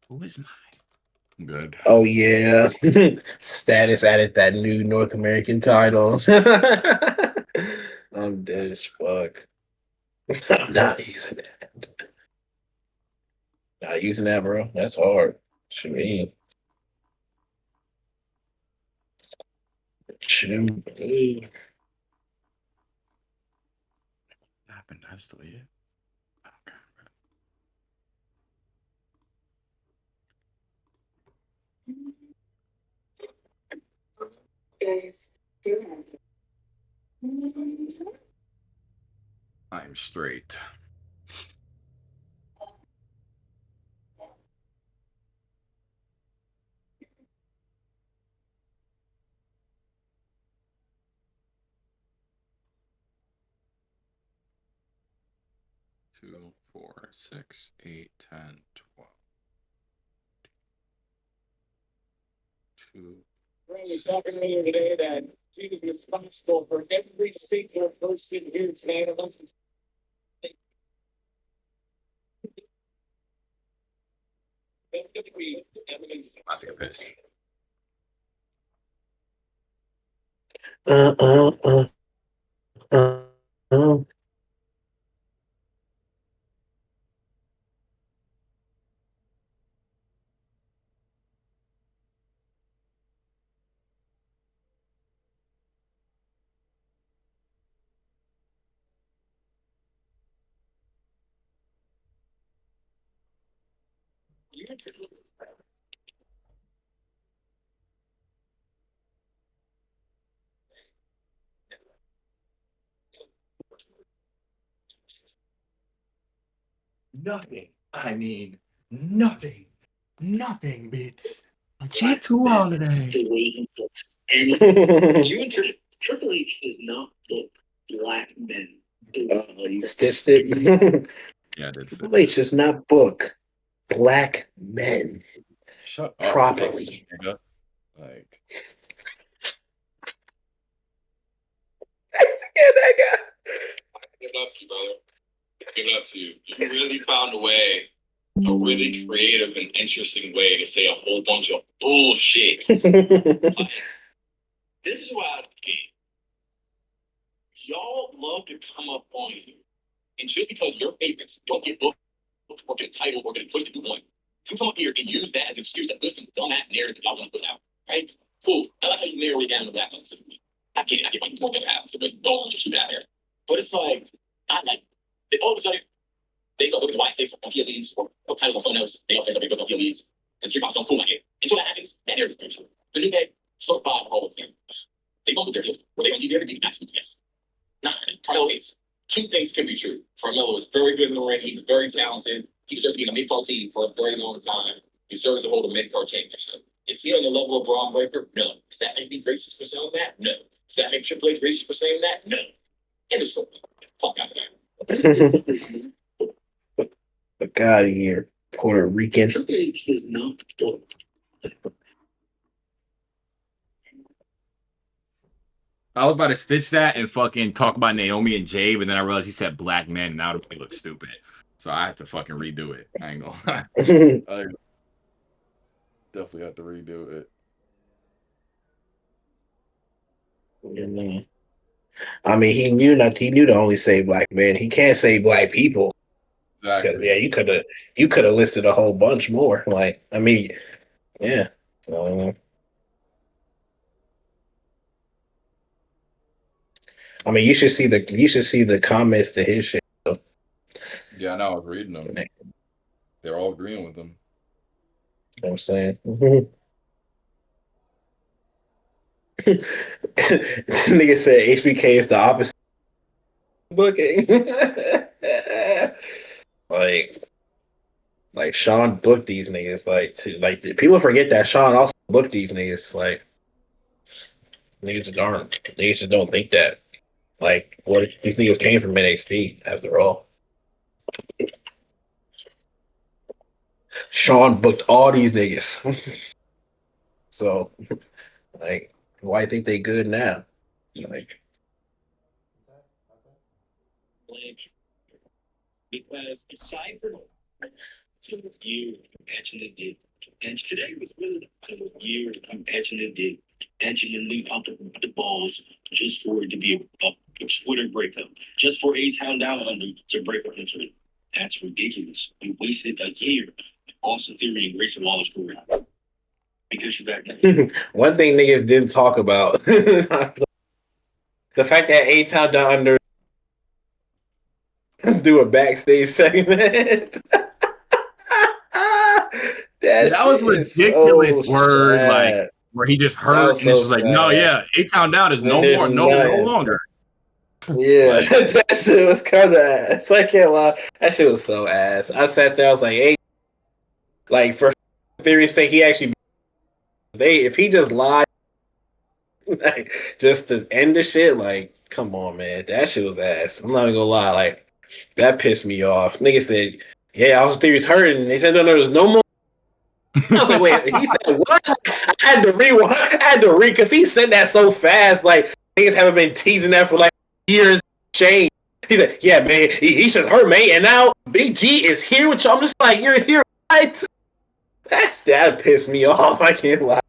Speaker 1: Who is mine? Good.
Speaker 2: Oh yeah. Status added that new North American title. I'm dead as fuck. I'm not using that. Not using that, bro. That's hard. Should mean. Should mean.
Speaker 1: What happened? I just deleted. Okay. I'm straight. Two, 4, 6, 8, 10, 12. Two.
Speaker 2: Was talking earlier today that she was responsible for every single person who's had a
Speaker 1: I'll take a piss.
Speaker 2: uh, uh, uh, uh, uh.
Speaker 1: Nothing. I mean, nothing. Nothing beats a G2 holiday.
Speaker 4: The way he books. And you and Triple H does not book black men.
Speaker 2: You stitched it.
Speaker 1: Yeah, that's it.
Speaker 2: Triple H does not book black men
Speaker 1: Shut up.
Speaker 2: properly.
Speaker 1: Nigga. Like,
Speaker 2: Get that guy.
Speaker 1: give it up to you, brother. Give it up to you. You really found a way, a really creative and interesting way to say a whole bunch of bullshit. Like, this is why y'all love to come up on you. And just because your favorites don't get booked or get a title or get pushed to do one, you come up here and use that as an excuse that listen to dumbass narrative that y'all want to put out. Right? Cool. I like how you narrow it down to black ones specifically. I get it. I get why you want that to happen. So don't want your stupid ass hair. But it's like, I like, all of a sudden, they start looking at why six on Kia leads or titles on someone else. They all say something on Kia leads. And street don't cool like it. Until that happens, that narrative is the new day, so far, all of them. They gonna do their deals. Were they on TV every week? Absolutely yes. Not Carmelo hates. Two things can be true. Carmelo is very good in the ring. He's very talented. He deserves to be in the mid-card team for a very long time. He deserves to hold a mid-card championship. Is he on the level of Braun Breaker? No. Does that make me racist for saying that? No. Does that make Triple H racist for saying that? No. End of story. Fuck out of there.
Speaker 2: Fuck out of here, Puerto Rican.
Speaker 4: Triple H does not book.
Speaker 1: I was about to stitch that and fucking talk about Naomi and Jay, but then I realized he said black men, and now it look stupid. So I had to fucking redo it. I ain't gonna lie. I definitely have to redo it.
Speaker 2: I mean, he knew to only say black men. He can't say black people.
Speaker 1: Exactly.
Speaker 2: Yeah, you could have listed a whole bunch more. Like, I mean, yeah. So, I mean, you should see the comments to his shit.
Speaker 1: Yeah, I know. I was reading them. They're all agreeing with him.
Speaker 2: You know what I'm saying? Nigga said HBK is the opposite of booking. like Sean booked these niggas. Like people forget that Sean also booked these niggas. Like niggas just aren't. Niggas just don't think that. Like what these niggas came from NXT after all. Sean booked all these niggas. So like why think they good now? Like
Speaker 4: Because aside from you mentioned it, And today was really the year to keep edging the league out the balls just for it to be a Twitter breakup. Just for A-Town Down Under to break up on Twitter. That's ridiculous. You wasted a year of Austin Theory and Grayson Waller's career. Because you got
Speaker 2: One thing niggas didn't talk about. The fact that A-Town Down Under do a backstage segment. That
Speaker 1: That was
Speaker 2: shit is so
Speaker 1: ridiculous word, like
Speaker 2: sad.
Speaker 1: where he just
Speaker 2: That
Speaker 1: hurt
Speaker 2: was
Speaker 1: and it's
Speaker 2: so
Speaker 1: just like, no,
Speaker 2: sad.
Speaker 1: yeah, A-Town Down is
Speaker 2: When
Speaker 1: no
Speaker 2: there's
Speaker 1: more, no
Speaker 2: nothing.
Speaker 1: longer.
Speaker 2: Yeah,
Speaker 1: Like,
Speaker 2: that shit was kind of ass. I can't lie. That shit was so ass. I sat there, I was like, hey, like for theory's sake, he actually if he just lied like, just to end the shit, like, come on, man. That shit was ass. I'm not even gonna lie, like, that pissed me off. Nigga said, yeah, Austin Theory's hurting. They said no, there was no more. I was like, wait, he said what? I had to rewind. I had to read because he said that so fast. Like niggas haven't been teasing that for like years. Shane. He said, yeah, man, he should hurt, man. And now Big G is here with you. I'm just like, you're here, right? That pissed me off. I can't lie.